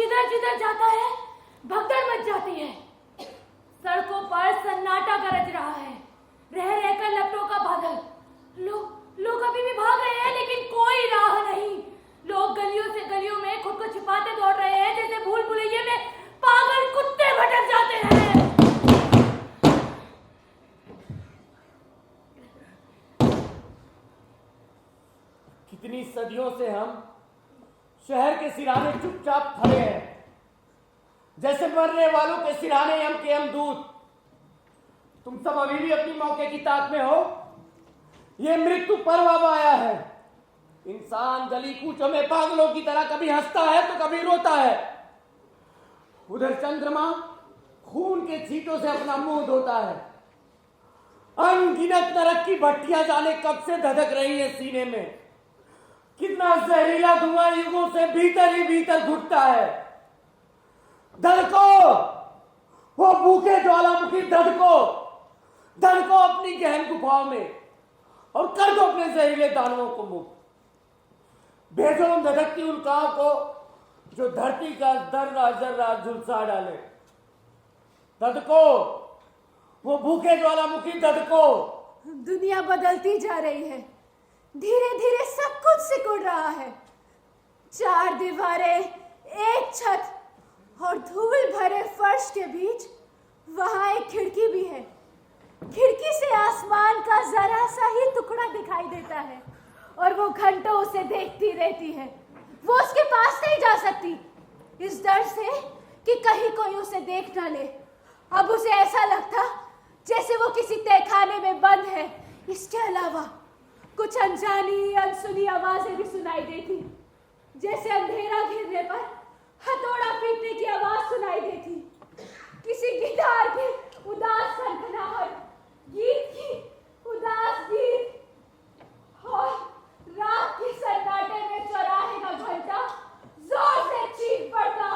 जिधर जिधर जाता है भगदड़ मच जाती है। सड़कों पर सन्नाटा गरज रहा है, रह रहकर लपटों का बादल। लोग अभी भी भाग रहे हैं लेकिन कोई राह नहीं। लोग गलियों से गलियों में खुद को छिपाते दौड़ रहे हैं, जैसे भूल भुलैये में पागल कुत्ते भटक जाते हैं। कितनी सदियों से हम शहर के सिराने चुपचाप खड़े हैं, जैसे मरने वालों के सिराने हम के हम दूत। तुम सब अभी भी अपनी मौके की ताक में हो। ये मृत्यु पर्व अब आया है। इंसान गली कूचों में पागलों की तरह कभी हंसता है तो कभी रोता है। उधर चंद्रमा खून के छींटों से अपना मुंह धोता है। अनगिनत नरक की भट्टियां जाने कब से धधक रही है सीने में। कितना जहरीला धुआं युगों से भीतर ही भीतर घुटता है। धड़को, वो भूखे ज्वालामुखी धड़को अपनी गहन गुफाओं में और कर दो अपने जहरीले दानवों को मुक्त। भेजो उन धधकती उल्काओं को जो धरती का दर्रा जर्रा झुलसा डाले। धड़को, वो भूखे ज्वालामुखी धड़को। दुनिया बदलती जा रही है, धीरे धीरे सब कुछ सिकुड़ रहा है। 4 दीवारें, एक छत और धूल भरे फर्श के बीच वहां एक खिड़की भी है। खिड़की से आसमान का जरा सा ही टुकड़ा दिखाई देता है और वो घंटों उसे देखती रहती है। वो उसके पास नहीं जा सकती, इस डर से कि कहीं कोई उसे देख ना ले। अब उसे ऐसा लगता जैसे वो किसी तहखाने में बंद है। इसके अलावा कुछ अनजानी अनसुनी आवाजें भी सुनाई देती, जैसे अंधेरा घिरने पर हथौड़ा पीटने की आवाज सुनाई देती, किसी गिटार की उदास खनखनाहट, गीत की उदास गीत और रात के सन्नाटे में चौराहे का घंटा जोर से चीख पड़ता।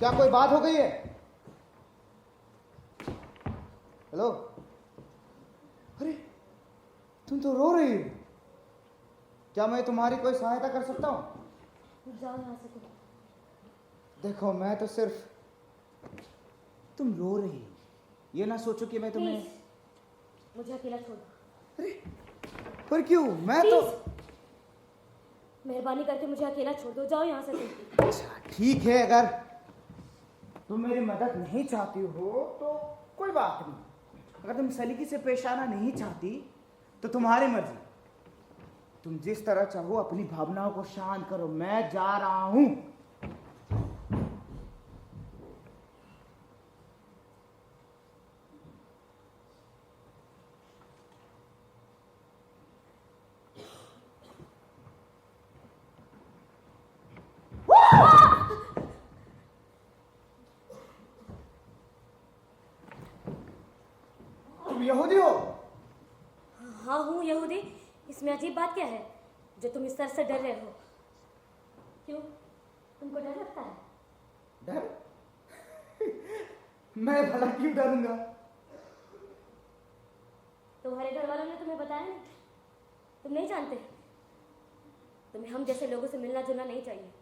क्या कोई बात हो गई है? हेलो? अरे तुम तो रो रही हो। क्या मैं तुम्हारी कोई सहायता कर सकता हूँ? जाओ यहाँ से तुम। देखो मैं तो सिर्फ, तुम रो रही हो, ये ना सोचो कि मैं तुम्हें। Please, मुझे अकेला छोड़ दो। अरे पर क्यों? मैं तो मेहरबानी करके मुझे अकेला छोड़ दो, जाओ यहाँ से तुम। अच्छा ठीक है, अगर तुम मेरी मदद नहीं चाहती हो तो कोई बात नहीं। अगर तुम सलीके से पेश आना नहीं चाहती तो तुम्हारी मर्जी। तुम जिस तरह चाहो अपनी भावनाओं को शांत करो, मैं जा रहा हूं। तुम यहूदी हो? हाँ हूँ यहूदी। इसमें अजीब बात क्या है जो तुम इस तरह से डर रहे हो? क्यों, तुमको डर लगता है? डर? मैं भला क्यों डरूंगा? तुम्हारे घर वालों ने तुम्हें बताया नहीं? तुम नहीं जानते? तुम्हें हम जैसे लोगों से मिलना जुलना नहीं चाहिए।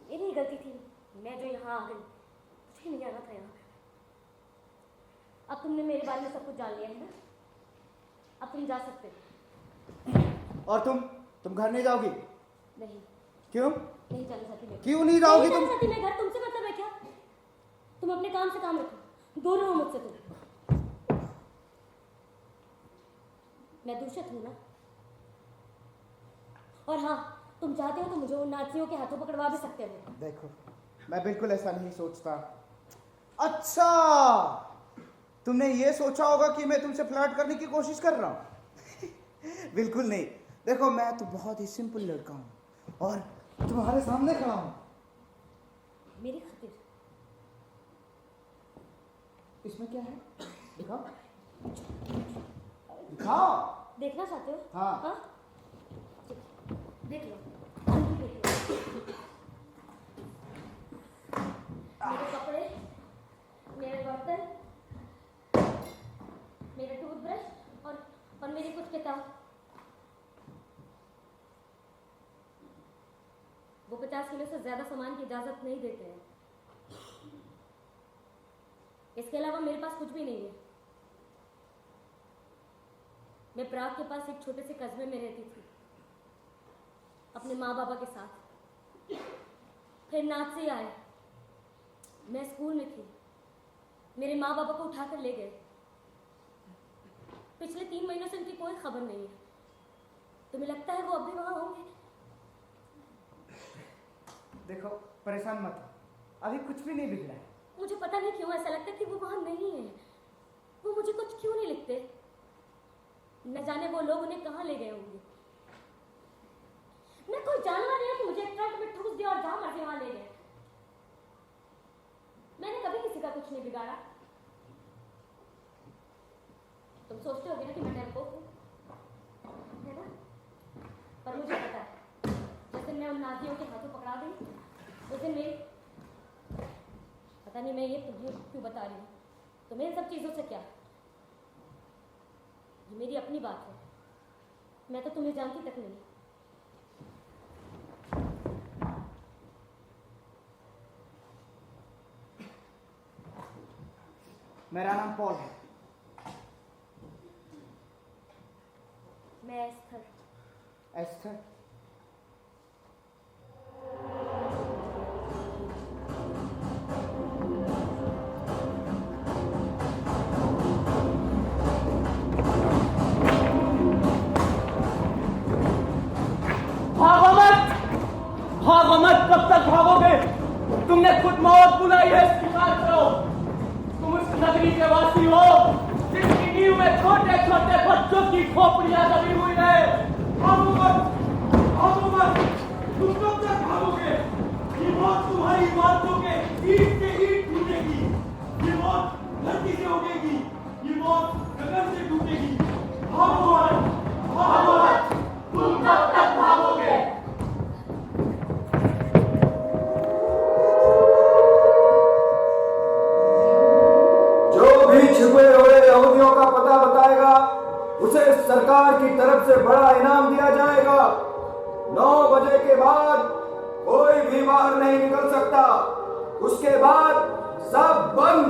मेरी गलती थी, मैं जो यहाँ आ गई, मुझे नहीं आना था यहाँ। अब तुमने मेरे बारे में सब कुछ जान लिया है ना? अब तुम जा सकते हो। और तुम घर नहीं जाओगी? नहीं। क्यों? नहीं जाना चाहती मैं। क्यों नहीं जाओगी नहीं तुम? जाना चाहती मैं घर। तुमसे मतलब है क्या? तुम अपने काम से काम रखो, दूर रहो मुझसे तुम। मैं दूषित हूं ना? और हाँ, तुम चाहते हो तो मुझे उन नाजियों के हाथों पकड़वा भी सकते हो। देखो मैं बिल्कुल ऐसा नहीं सोचता। अच्छा, तुमने ये सोचा होगा कि मैं तुमसे फ्लर्ट करने की कोशिश कर रहा हूं। बिल्कुल नहीं। देखो मैं तो बहुत ही सिंपल लड़का हूं और तुम्हारे सामने खड़ा हूं। मेरी खातिर? इसमें क्या है? दिखाओ दिखाओ। देखना चाहते हो? हाँ। हाँ? देख लो, देख लो। मेरे कपड़े, मेरे बर्तन, मेरा टूथब्रश और मेरी कुछ किताब। वो 50 किलो से ज्यादा सामान की इजाजत नहीं देते हैं। इसके अलावा मेरे पास कुछ भी नहीं है। मैं प्राग के पास एक छोटे से कस्बे में रहती थी अपने माँ बाबा के साथ। फिर नाज़ी आए, मैं स्कूल में थी, मेरे माँ बाबा को उठाकर ले गए। पिछले 3 महीनों से उनकी कोई खबर नहीं है। तुम्हें लगता है वो अब भी वहां होंगे? देखो परेशान मत हो, अभी कुछ भी नहीं बिगड़ा है। मुझे पता नहीं क्यों ऐसा लगता है कि वो वहां नहीं है। वो मुझे कुछ क्यों नहीं लिखते? न जाने वो लोग उन्हें कहाँ ले गए होंगे। मैं कोई जानवर नहीं हूं कि मुझे ट्रक में ठूस दिया और जहां मर्जी वहां ले गए। मैंने कभी किसी का कुछ नहीं बिगाड़ा। तुम सोचते होगे ना कि मैं डरपोक हूं, है ना? पर मुझे पता है, जिस दिन मैं उन नाजियों के हाथों पकड़ा गई, उस दिन मेरी, पता नहीं मैं ये तुम्हें क्यों बता रही हूँ। तुम्हें इन सब चीजों से क्या? ये मेरी अपनी बात है। मैं तो तुम्हें जानती तक नहीं। मेरा नाम पॉल है। मैं एस्थर। एस्थर? भागो मत, भागो मत। कब तक भागोगे? तुमने खुद मौत बुलाई है, स्वीकार करो। तुम उस नगरी के वासी हो जिसकी नींव में छोटे छोटे बच्चों की खोपड़ियां दबी हुई है। भागो मत, भागो मत। तुम कब तक भागोगे? ये मौत तुम्हारी इमारतों के ईंट से ईंट टूटेगी। ये मौत धरती से उगेगी। ये मौत गगन से टूटेगी। भागो मत, भागो मत। तुम कब तक भागोगे? उसे सरकार की तरफ से बड़ा इनाम दिया जाएगा। 9 बजे के बाद कोई भी बाहर नहीं निकल सकता। उसके बाद सब बंद।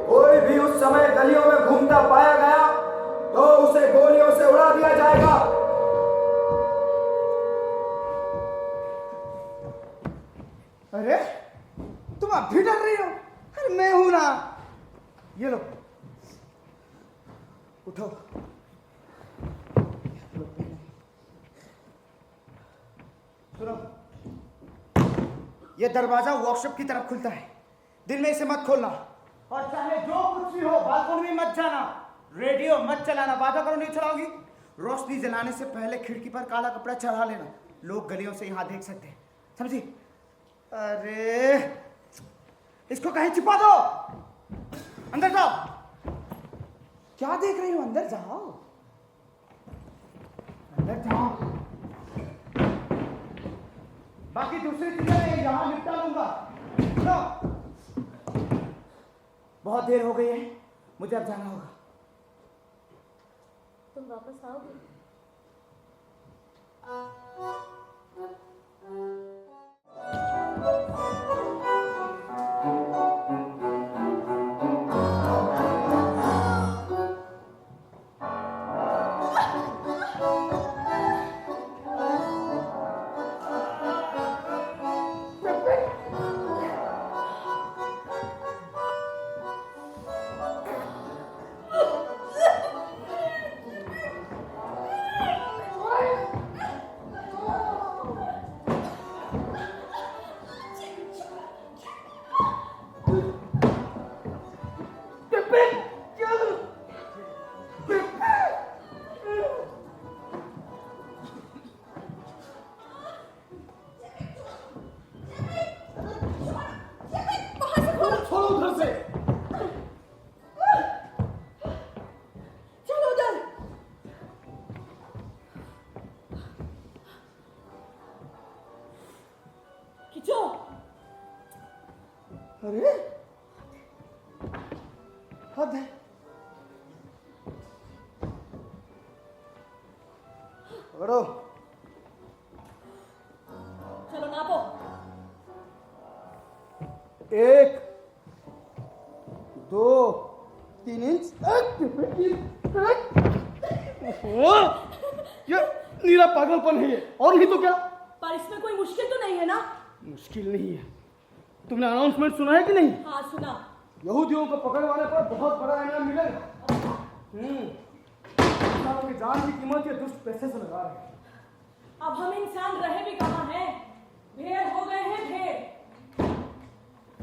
कोई भी उस समय गलियों में घूमता पाया गया तो उसे गोलियों से उड़ा दिया जाएगा। अरे तुम अब भी डर रही हो? अरे मैं हूं ना। ये लो, उठो। सुनो, ये दरवाजा वर्कशॉप की तरफ खुलता है। दिन में इसे मत खोलना, और चाहे जो कुछ भी हो बालकनी में मत जाना। रेडियो मत चलाना। वादा करो नहीं चलाओगी। रोशनी जलाने से पहले खिड़की पर काला कपड़ा चढ़ा लेना। लोग गलियों से यहां देख सकते हैं, समझी? अरे इसको कहीं छिपा दो। अंदर जाओ। क्या देख रही हो? अंदर जाओ, अंदर जाओ। बाकी दूसरी चीजें मैं यहां निपटा लूंगा। लो, बहुत देर हो गई है, मुझे अब जाना होगा। तुम वापस आओगे? अरे हद है। पकड़ो। चलो नापो। 1 2 3 इंच। ये नीला पागलपन है ये, और नहीं तो क्या? पर इसमें कोई मुश्किल तो नहीं है ना? मुश्किल नहीं है। तुमने अनाउंसमेंट सुना है कि नहीं? हाँ सुना। यहूदियों को पकड़वाने पर बहुत बड़ा इनाम मिलेगा। इंसानों की जान की कीमत ये दुष्ट पैसे से लगा रहे हैं। अब हम इंसान रहे भी कहाँ हैं? भेड़ हो गए हैं भेड़।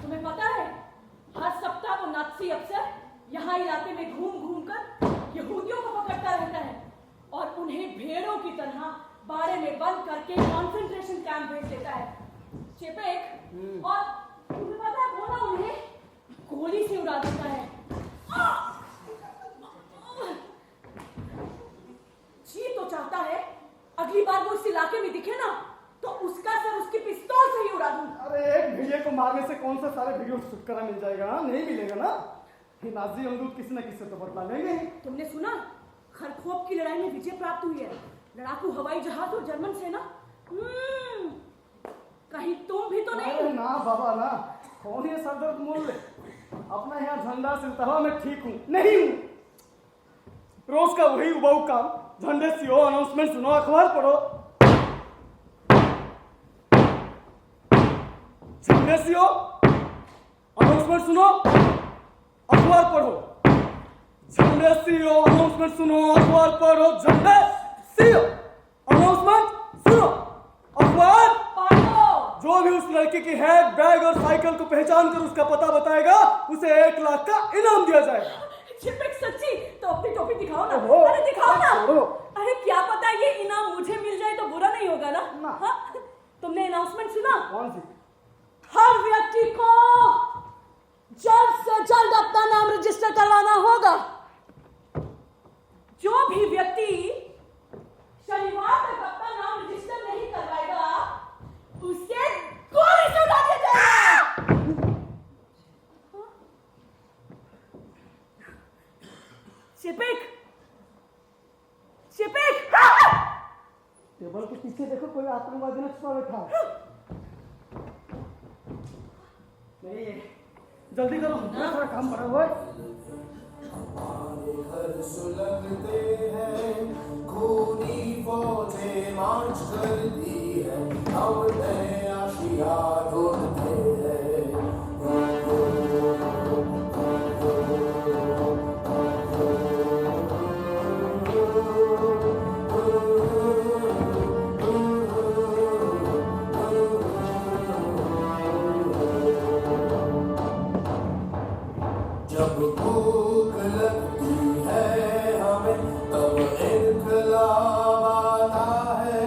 तुम्हें पता है हर सप्ताह वो नाज़ी अफसर यहाँ इलाके में घूम घूम कर यहूदियों को पकड़ता रहता है और उन्हें भेड़ों की तरह बाड़े में बंद करके कॉन्सेंट्रेशन कैंप भेज देता है। चेपेक, और तुम्हें पता है वो ना उन्हें गोली से उड़ा देता है। जी तो चाहता है अगली बार वो इस इलाके में दिखे ना तो उसका सर उसकी पिस्तौल से ही उड़ा दूं। अरे एक भेड़िए को मारने से कौन सा सारे भेड़ियों को छुटकारा मिल जाएगा? नहीं मिलेगा ना। ये नाज़ी अमरूद किसी न किसी से तो बदला लेंगे ही। तुमने सुना खरखोप की लड़ाई में विजय प्राप्त हुई है। लड़ाकू हवाई जहाज और जर्मन सेना। कहीं तुम भी तो नहीं? अरे ना बाबा ना, कौन ये सरदर्द मोल ले? अपना यहाँ झंडा सिलता हुआ मैं ठीक हूँ नहीं हूँ। रोज का वही उबाऊ काम, झंडे सियो, अनाउंसमेंट सुनो, अखबार पढ़ो। झंडे सियो, अनाउंसमेंट सुनो, अखबार पढ़ो। झंडे सियो, अनाउंसमेंट सुनो, अखबार पढ़ो। झंडे सियो, अनाउंसमेंट सुनो, अखबार पढ़ो। जो भी उस लड़की की हैग, बैग और साइकिल को पहचान कर उसका पता बताएगा उसे 1 लाख का इनाम दिया जाएगा। चिपक सच्ची तो अपनी टोपी दिखाओ ना। ओहो, अरे दिखाओ ना। छोड़ो। अरे क्या पता ये इनाम मुझे मिल जाए तो बुरा नहीं होगा ना? ना। हाँ? तुमने अनाउंसमेंट सुना? कौन सी? हर व्यक्ति को जल्द से जल्द अपना नाम रजिस्टर करवाना होगा। जो भी व्यक्ति शनिवार तक अपना नाम रजिस्टर नहीं करवाएगा उसे गोली से उड़ा दिया जाएगा। चिपिक, शिपिक! टेबल के पीछे देखो, कोई आतंकवादी ने छुपा बैठा है। नहीं, जल्दी करो, मेरा थोड़ा काम पड़ा हुआ है। घर सुलगते हैं, खूनी फौजें मार्च करती है, हम नए आशिया ढूंढते हैं। जब भूख लगती है हमें, तब इनकलाब आता है,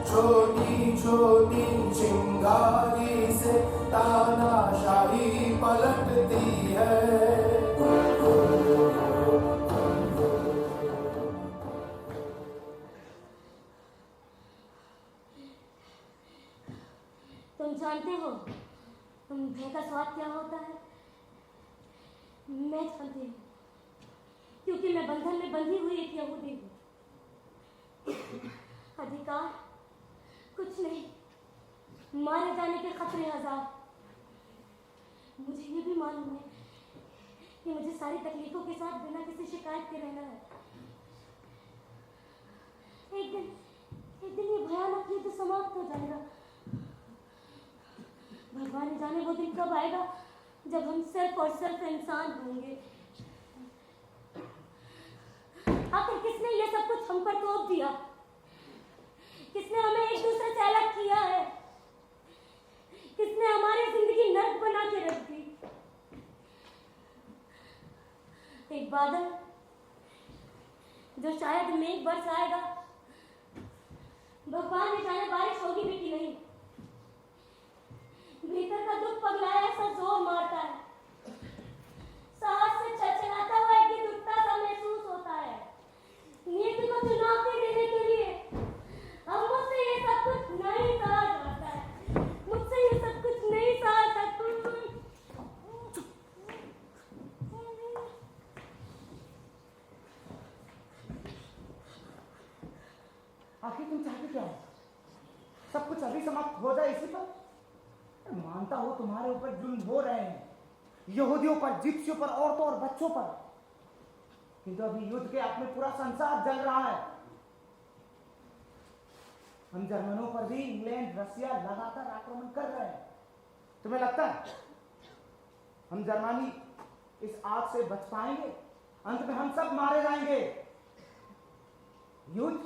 छोटी छोटी चिंगारी से तानाशाही पलटती है। तुम जानते हो भय का स्वाद क्या होता है? मैं जानती हूँ, क्योंकि मैं बंधन में बंधी हुई एक यहूदी हूँ। अधिकार कुछ नहीं, मारे जाने के खतरे हजार। मुझे ये भी मालूम है कि मुझे सारी तकलीफों के साथ बिना किसी शिकायत के रहना है। एक दिन ये भयानक युद्ध समाप्त हो जाएगा। भगवान जाने वो दिन कब आएगा जब हम सिर्फ और सिर्फ इंसान होंगे। आखिर किसने ये सब कुछ हम पर थोप दिया? किसने हमें एक दूसरे से अलग किया है? किसने हमारी जिंदगी नर्क बना के रख दी? एक बादल जो शायद मेघ बरसाएगा, भगवान ने जाने बारिश होगी भी कि नहीं। भीतर का दुख पगलाया ऐसा जोर मारता है, साहस से छलछलाता हुआ एक दिन उठता सा महसूस होता है। नीति को चुनौती देने के लिए अब मुझसे ये सब कुछ नहीं सहा जाता है। मुझसे ये सब कुछ नहीं सहा जाता। आखिर तुम चाहते क्या हो? सब कुछ अभी समाप्त हो जाए इसी पर? मानता हूं तुम्हारे ऊपर जुल्म हो रहे हैं, यहूदियों पर, जिप्सियों पर, औरतों और बच्चों पर, किंतु अभी युद्ध के आग में पूरा संसार जल रहा है। हम जर्मनों पर भी इंग्लैंड, रसिया लगातार आक्रमण कर रहे हैं। तुम्हें लगता है हम जर्मनी इस आग से बच पाएंगे? अंत में हम सब मारे जाएंगे। युद्ध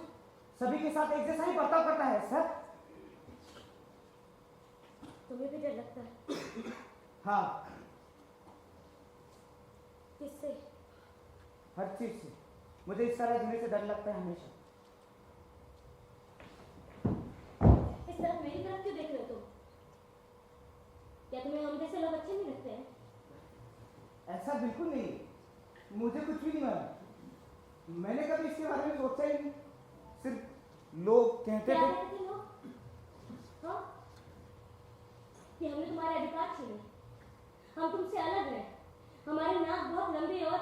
सभी के साथ एक जैसा ही बर्ताव करता है सर। तुम्हें भी डर लगता है? हाँ, किससे? हर चीज से। मुझे इस तरह जीने से डर लगता है हमेशा। इस तरफ मेरी तरफ क्यों देख रहे हो तुम? क्या तुम्हें हम जैसे लोग अच्छे नहीं लगते हैं? ऐसा बिल्कुल नहीं, मुझे कुछ भी नहीं मालूम। मैंने कभी इसके बारे में सोचा ही नहीं। सिर्फ लोग कहते क्या थे कहते थे लोग? हाँ, कि हमने तुम्हारे अधिकार छीने, हम तुमसे अलग हैं, हमारी नाक बहुत लंबी और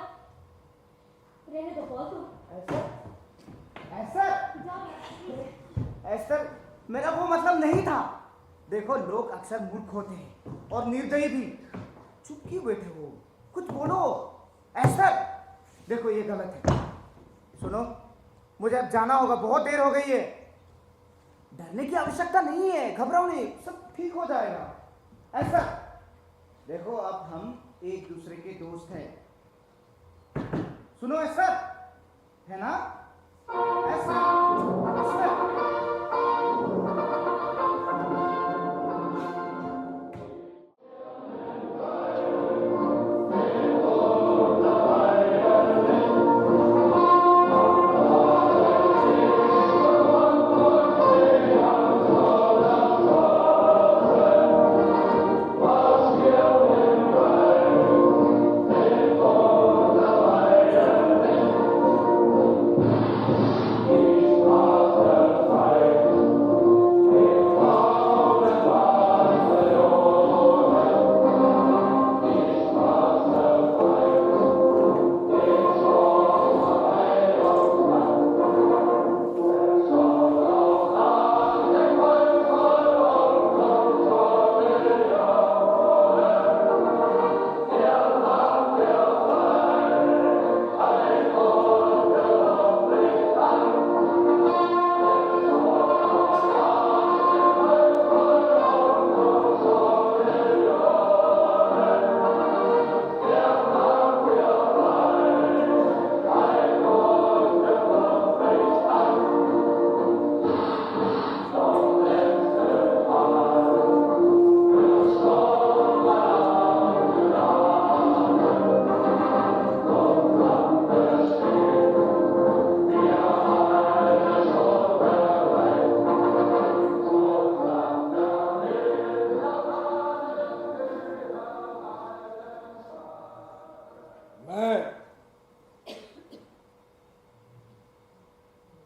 रहने दो पॉल तुम। एस्टर, मेरा वो मतलब नहीं था। देखो, लोग अक्सर मूर्ख होते हैं और निर्दयी भी। चुप क्यों बैठे हो? कुछ बोलो। एस्टर, देखो ये गलत है। सुनो, मुझे अब जाना होगा, बहुत देर हो गई है। डरने की आवश्यकता नहीं है, घबराओ नहीं, सब ठीक हो जाएगा। ऐसा देखो, अब हम एक दूसरे के दोस्त हैं। सुनो ऐसा, है ना? ऐसा,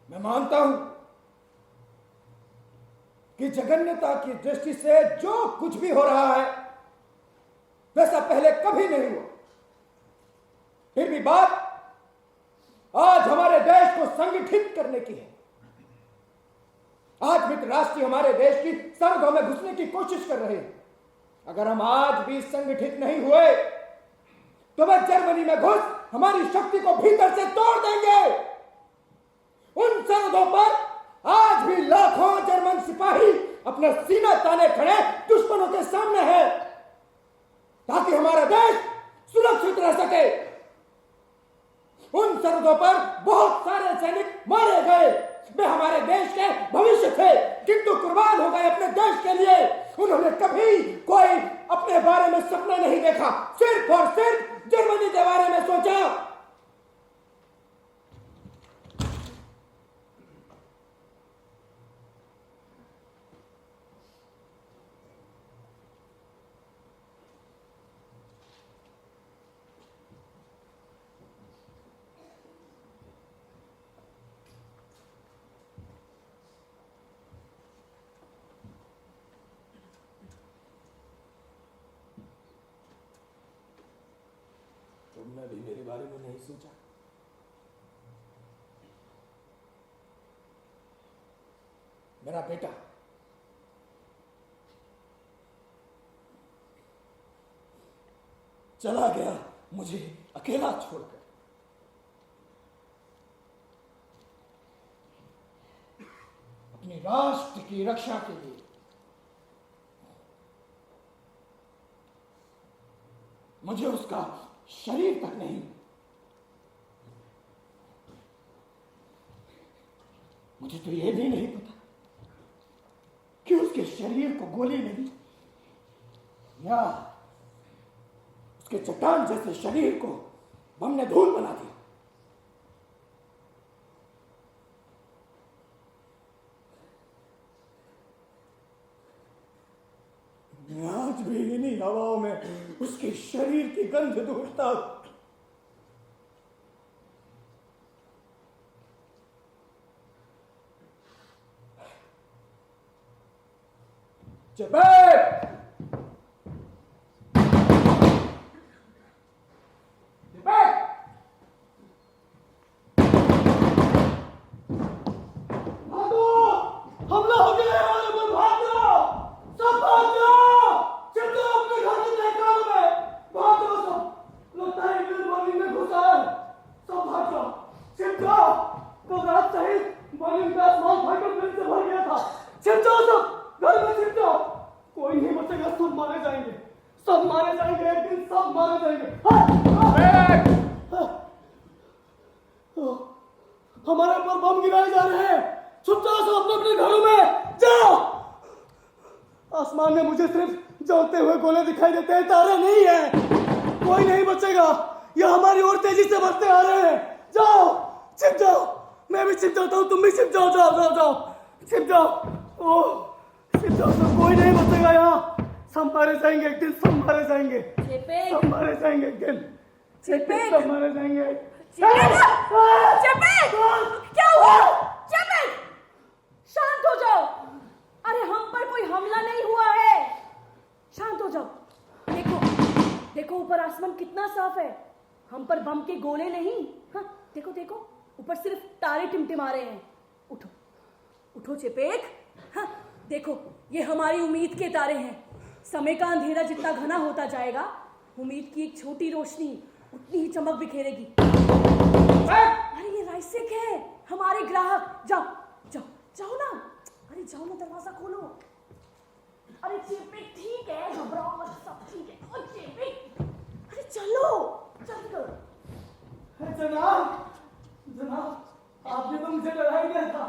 मैं मानता हूं कि जघन्यता की दृष्टि से जो कुछ भी हो रहा है वैसा पहले कभी नहीं हुआ। फिर भी बात आज हमारे देश को संगठित करने की है। आज मित्र राष्ट्र हमारे देश की सरहदों में घुसने की कोशिश कर रहे हैं। अगर हम आज भी संगठित नहीं हुए तो वह जर्मनी में घुस हमारी शक्ति को भीतर से तोड़ देंगे। उन सरहदों पर आज भी लाखों जर्मन सिपाही अपना सीना ताने खड़े दुश्मनों के सामने हैं ताकि हमारा देश सुरक्षित रह सके। उन सरहदों पर बहुत सारे सैनिक मारे गए, वे हमारे देश के भविष्य थे, किंतु कुर्बान हो गए अपने देश के लिए। उन्होंने कभी कोई अपने बारे में सपना नहीं देखा, सिर्फ और सिर्फ जर्मनी के बारे में सोचा। तुमने भी मेरे बारे में नहीं सोचा? मेरा बेटा चला गया मुझे अकेला छोड़कर। अपने राष्ट्र की रक्षा के लिए। मुझे उसका शरीर तक नहीं, मुझे तो यह भी नहीं पता कि उसके शरीर को गोली लगी या उसके चट्टान जैसे शरीर को बम ने धूल बना दिया। मैं आज भी इन्हीं हवाओं में उसके शरीर की गंध ढूंढता हूं। चेपेक! चेपेक! भागो! हमला हो गया है हमारे पर, भागो! सब भागो! चलो अपने घर के मैदान में भागो सब। लगता है इंग्लैंड बॉलिंग में घुसा है। सब भागो! छिप जाओ! कल रात सहित बॉलिंग का आसमान फाइटर प्लेन से भर गया था। छिप जाओ सब! घर में छिप जाओ। कोई नहीं बचेगा, सब मारे जाएंगे। सब मारे जाएंगे, एक दिन सब मारे जाएंगे। हमारे ऊपर बम गिराए जा रहे हैं। छुप जाओ सब अपने अपने घरों में। जाओ! आसमान में मुझे सिर्फ जलते हुए गोले दिखाई देते हैं, तारे नहीं है। कोई नहीं बचेगा। ये हमारी ओर तेजी से बढ़ते आ रहे हैं। जाओ! छिप जाओ! मैं भी छिप जाता हूँ, तुम भी छिप जाओ। जाओ जाओ जाओ, छिप जाओ। ओह, छिप जाओ सब, कोई नहीं बचेगा यहाँ। सब मारे जाएंगे एक दिन, सब मारे जाएंगे। सब मारे जाएंगे एक दिन। चेपेक! सब मारे जाएंगे। चेपेक! क्या हुआ? चेपेक! शांत हो जाओ। अरे हम पर कोई हमला नहीं हुआ है। शांत हो जाओ। देखो देखो ऊपर आसमान कितना साफ है। हम पर बम के गोले नहीं। हाँ, देखो देखो ऊपर सिर्फ तारे टिमटिमा रहे हैं। उठो उठो चेपेक। हाँ, देखो ये हमारी उम्मीद के तारे हैं। समय का अंधेरा जितना घना होता जाएगा, उम्मीद की एक छोटी रोशनी उतनी ही चमक बिखेरेगी। अरे ये राइसिक है, हमारे ग्राहक। जाओ जाओ जाओ ना। अरे जाओ ना, दरवाजा खोलो। अरे चेपेक ठीक है, घबराओ मत, सब ठीक है। ओ चेपेक, अरे चलो जल्दी करो। जनाब, जनाब, आपने तो मुझे डराई दिया था।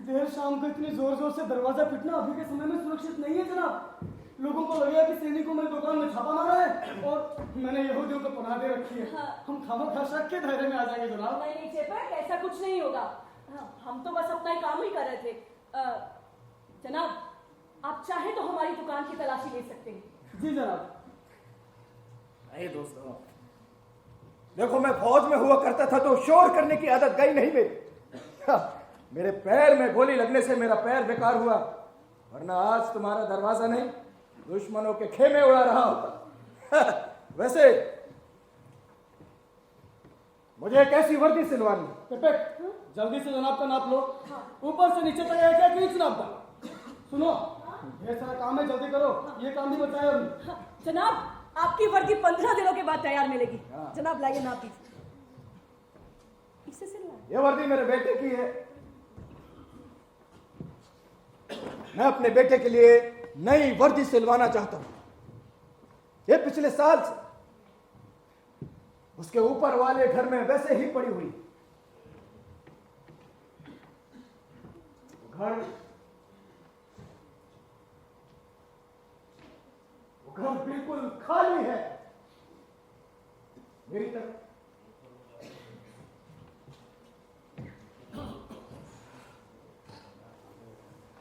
देर शाम को इतनी जोर जोर से दरवाजा पीटना अभी के समय में सुरक्षित नहीं है जनाब। लोगों को लगेगा कि सैनिकों ने दुकान में छापा मारा है और मैंने यहूदियों को पनाह दे रखी है। हम खामोखा शक के दायरे में आ जाएंगे जनाब। नहीं चेपेक, ऐसा कुछ नहीं होगा। हाँ, हम तो बस अपना ही काम ही कर रहे थे। जनाब, आप चाहे तो हमारी दुकान की तलाशी ले सकते हैं। जी जनाब। नहीं दोस्तों, देखो मैं फौज में हुआ करता था तो शोर करने की आदत गई नहीं मेरी। मेरे पैर में गोली लगने से मेरा पैर बेकार हुआ, वरना आज तुम्हारा दरवाजा नहीं दुश्मनों के खेमे उड़ा रहा होता। वैसे मुझे एक ऐसी वर्दी सिलवानी। पेपेट, जल्दी से जनाब का नाप लो। ऊपर से नीचे तक एक एक इंच नाप दो। सुनो, ढेर सारा काम है, जल्दी करो, ये काम भी बचाए अभी। जनाब, आपकी वर्दी 15 दिनों के बाद तैयार मिलेगी। हाँ। जनाब लाइए नाप दीजिए। इससे सिलवा। यह वर्दी मेरे बेटे की है। मैं अपने बेटे के लिए नई वर्दी सिलवाना चाहता हूं। ये पिछले साल से उसके ऊपर वाले घर में वैसे ही पड़ी हुई। वो घर बिल्कुल खाली है। मेरी तरफ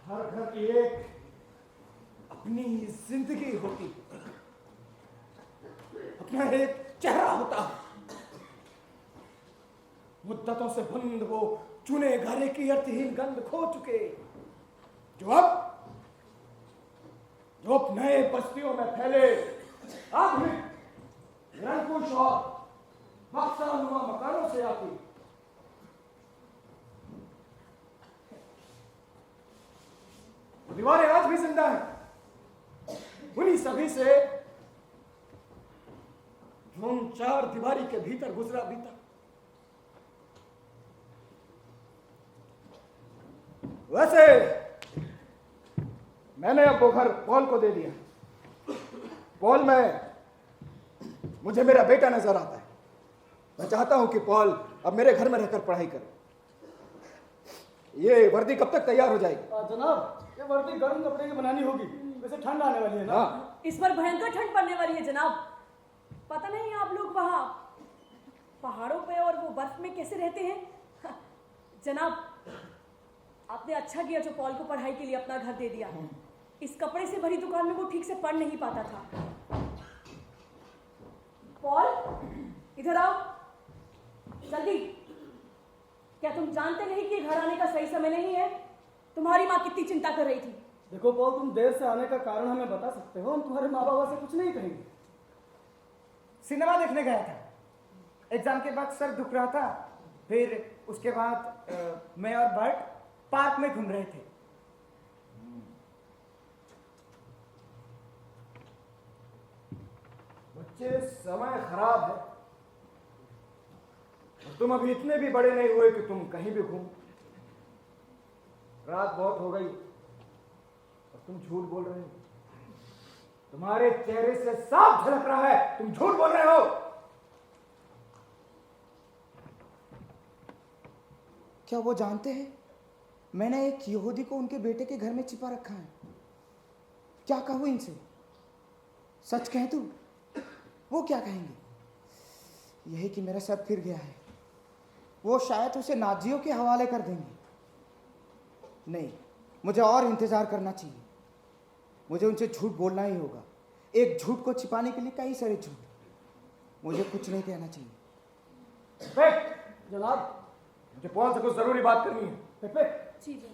हर घर की एक अपनी जिंदगी होती, अपना एक चेहरा होता। मुद्दतों से बंद वो चुने घरे की अर्थहीन गंध खो चुके, जो अब नए बस्तियों में फैले आधुनिक निरंकुश और बक्सानुमा मकानों से आती। दीवारें आज भी जिंदा हैं, उन्हीं सभी से जो उन चार दीवारी के भीतर गुजरा बीता। वैसे मैंने अब वो घर पॉल को दे दिया। पॉल में मुझे मेरा बेटा नजर आता है। मैं चाहता हूं कि पॉल अब मेरे घर में रहकर पढ़ाई करे। ये वर्दी कब तक तैयार हो जाएगी? जनाब, ये वर्दी गर्म कपड़े की बनानी होगी, वैसे ठंड आने वाली है ना। हाँ। इस बार भयंकर ठंड पड़ने वाली है जनाब। पता नहीं आप लोग वहाँ पहाड़ों पे और वो बर्फ में कैसे रहते हैं। जनाब, आपने अच्छा किया जो पॉल को पढ़ाई के लिए अपना घर दे दिया। इस कपड़े से भरी दुकान में वो ठीक से पढ़ नहीं पाता था। पॉल, इधर आओ जल्दी। क्या तुम जानते नहीं कि घर आने का सही समय नहीं है? तुम्हारी माँ कितनी चिंता कर रही थी। देखो पॉल, तुम देर से आने का कारण हमें बता सकते हो, हम तुम्हारे माँ बाबा से कुछ नहीं कहेंगे। सिनेमा देखने गया था। एग्जाम के बाद सर दुख रहा था। फिर उसके बाद मैं और बर्ट पार्क में घूम रहे थे। बच्चे, समय खराब है। तुम अभी इतने भी बड़े नहीं हुए कि तुम कहीं भी घूम। रात बहुत हो गई और तुम झूठ बोल रहे हो। तुम्हारे चेहरे से साफ झलक रहा है तुम झूठ बोल रहे हो। क्या वो जानते हैं मैंने एक यहूदी को उनके बेटे के घर में छिपा रखा है? क्या कहूं इनसे? सच कहें तो वो क्या कहेंगे? यही कि मेरा सर फिर गया है। वो शायद उसे नाजियों के हवाले कर देंगे। नहीं, मुझे और इंतजार करना चाहिए। मुझे उनसे झूठ बोलना ही होगा। एक झूठ को छिपाने के लिए कई सारे झूठ। मुझे कुछ नहीं कहना चाहिए। पेट, जनाब, मुझे पॉल से कुछ जरूरी बात करनी है। पेपेट, जी जनाब।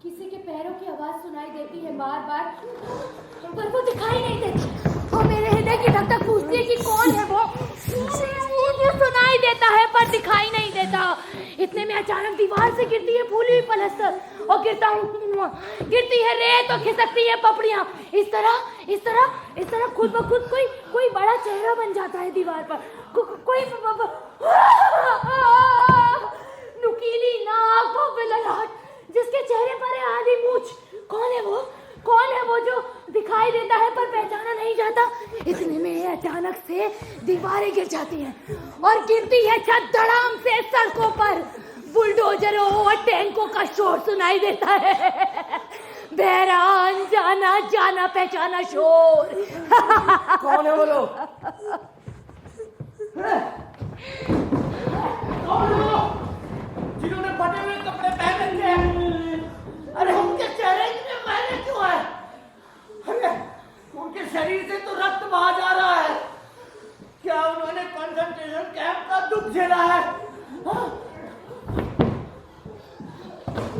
किसी के पैरों की आवाज सुनाई देती है बार बार, पर वो दिखाई नहीं देती। और मेरे हृदय की धक धक पूछती है कि कौन है वो। मुझे सुनाई देता है पर दिखाई नहीं देता। इतने में अचानक दीवार से गिरती है फूली हुई पलस्तर, और गिरती है रेत और खिसकती है पपड़ियां। इस तरह खुद ब खुद कोई बड़ा चेहरा बन जाता है दीवार पर। कोई नुकीली नाक, भव्य ललाट, जिसके चेहरे पर है आधी मूंछ। कौन है वो जो दिखाई देता है पर पहचाना नहीं जाता। इतने में अचानक से दीवारें गिर जाती हैं और गिरती है छत धड़ाम से सड़कों पर। बुलडोजरों और टैंकों का शोर सुनाई देता है। बहरान जाना पहचाना शोर। कौन है वो लोग? कौन है वो जिन्होंने फटे हुए कपड़े पहन रखे हैं? अरे उनके चेहरे इतने मैले क्यों हैं? अरे उनके शरीर से तो रक्त बहा जा रहा है। क्या उन्होंने कंसंट्रेशन कैंप का दुख झेला है? हाँ?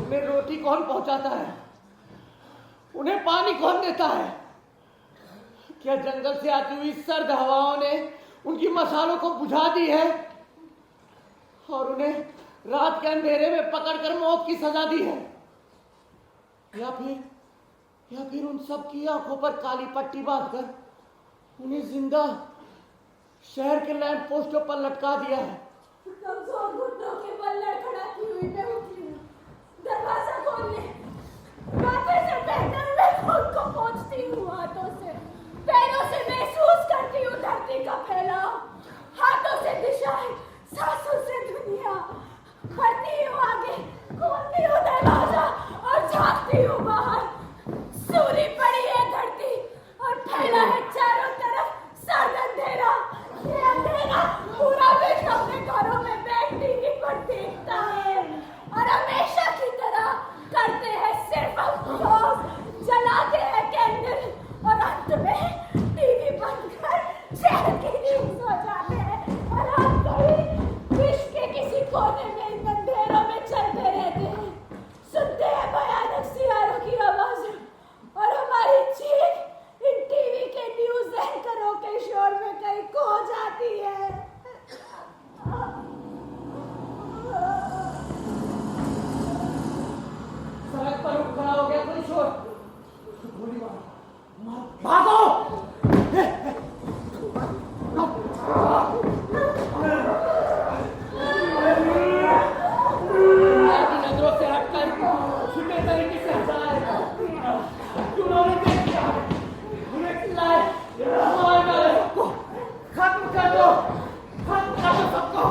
उन्हें रोटी कौन पहुंचाता है? उन्हें पानी कौन देता है? क्या जंगल से आती हुई सर्द हवाओं ने उनकी मसालों को बुझा दी है और उन्हें रात के अंधेरे में पकड़कर मौत की सजा दी है? या फिर उन सब की आंखों पर काली पट्टी बांधकर उन्हें जिंदा शहर के लैंप पोस्टों पर लटका दिया है? कमजोर घुटनों के बल लड़खड़ाती हुई मैं उठी हूँ। दरवाजा खोलने माथे से बहकर मैं खुद को पोंछती हूँ हाथों से, पैरों से महसूस करती हूँ धरती का फैलाव, हाथों से दिशाएं, सांसों से दुनिया। बढ़ती हूँ आगे, खोलती हूँ दरवाजा और झांकती हूँ बाहर। सूरी पड़ी है धरती और फैला है चारों तरफ सर्द अंधेरा। ये अंधेरा पूरा विश्व अपने घरों में बैठ टीवी पर देखता है और हमेशा की तरह करते हैं सिर्फ अफसोस, जलाते हैं कैंडल और अंत में टीवी बंद कर शहर की नींद सो जाते हैं। और हम कभी विश्व के किसी कोने में इन अंधेरों में चलते रहते हैं, सुनते हैं भयानक सियारों की आवाजें और हमारी चीख इन टीवी के न्यूज एंकरों के शोर में कहीं खो जाती है। सड़क पर उठ खड़ा हो गया कोई शोर। गोली भागो! नजरों से हटकर छुपे तरीके से हटाए। उन्होंने देख लिया, उन्हें चिल्लाए, मार डाले सबको, खत्म कर दो सबको।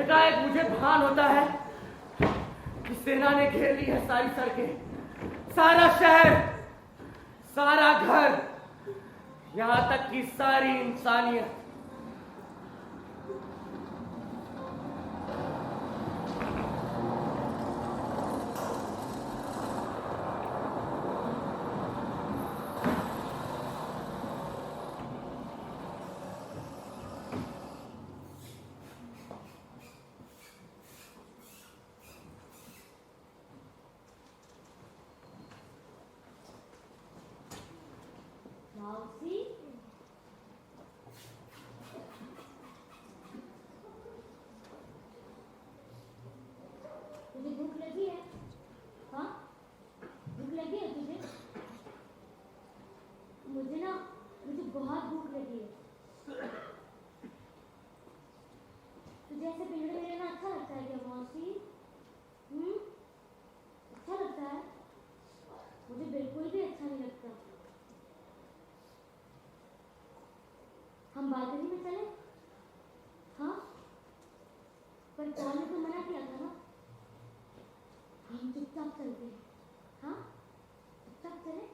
एकाएक मुझे भान होता है कि सेना ने घेर ली है सारी सड़कें, सारा शहर, सारा घर, यहां तक कि सारी इंसानियत। मौसी, तुझे भूख लगी है? हाँ, भूख लगी है तुझे? मुझे बहुत भूख लगी है। तुझे ऐसे पिंजरे में रहना अच्छा लगता है क्या मौसी? अच्छा लगता है? मुझे बिल्कुल भी अच्छा नहीं लगता। हम बालकनी में चले? हाँ, पर पॉल ने तो मना किया था ना। हम चुपचाप चलते हैं। हाँ, चुपचाप चले।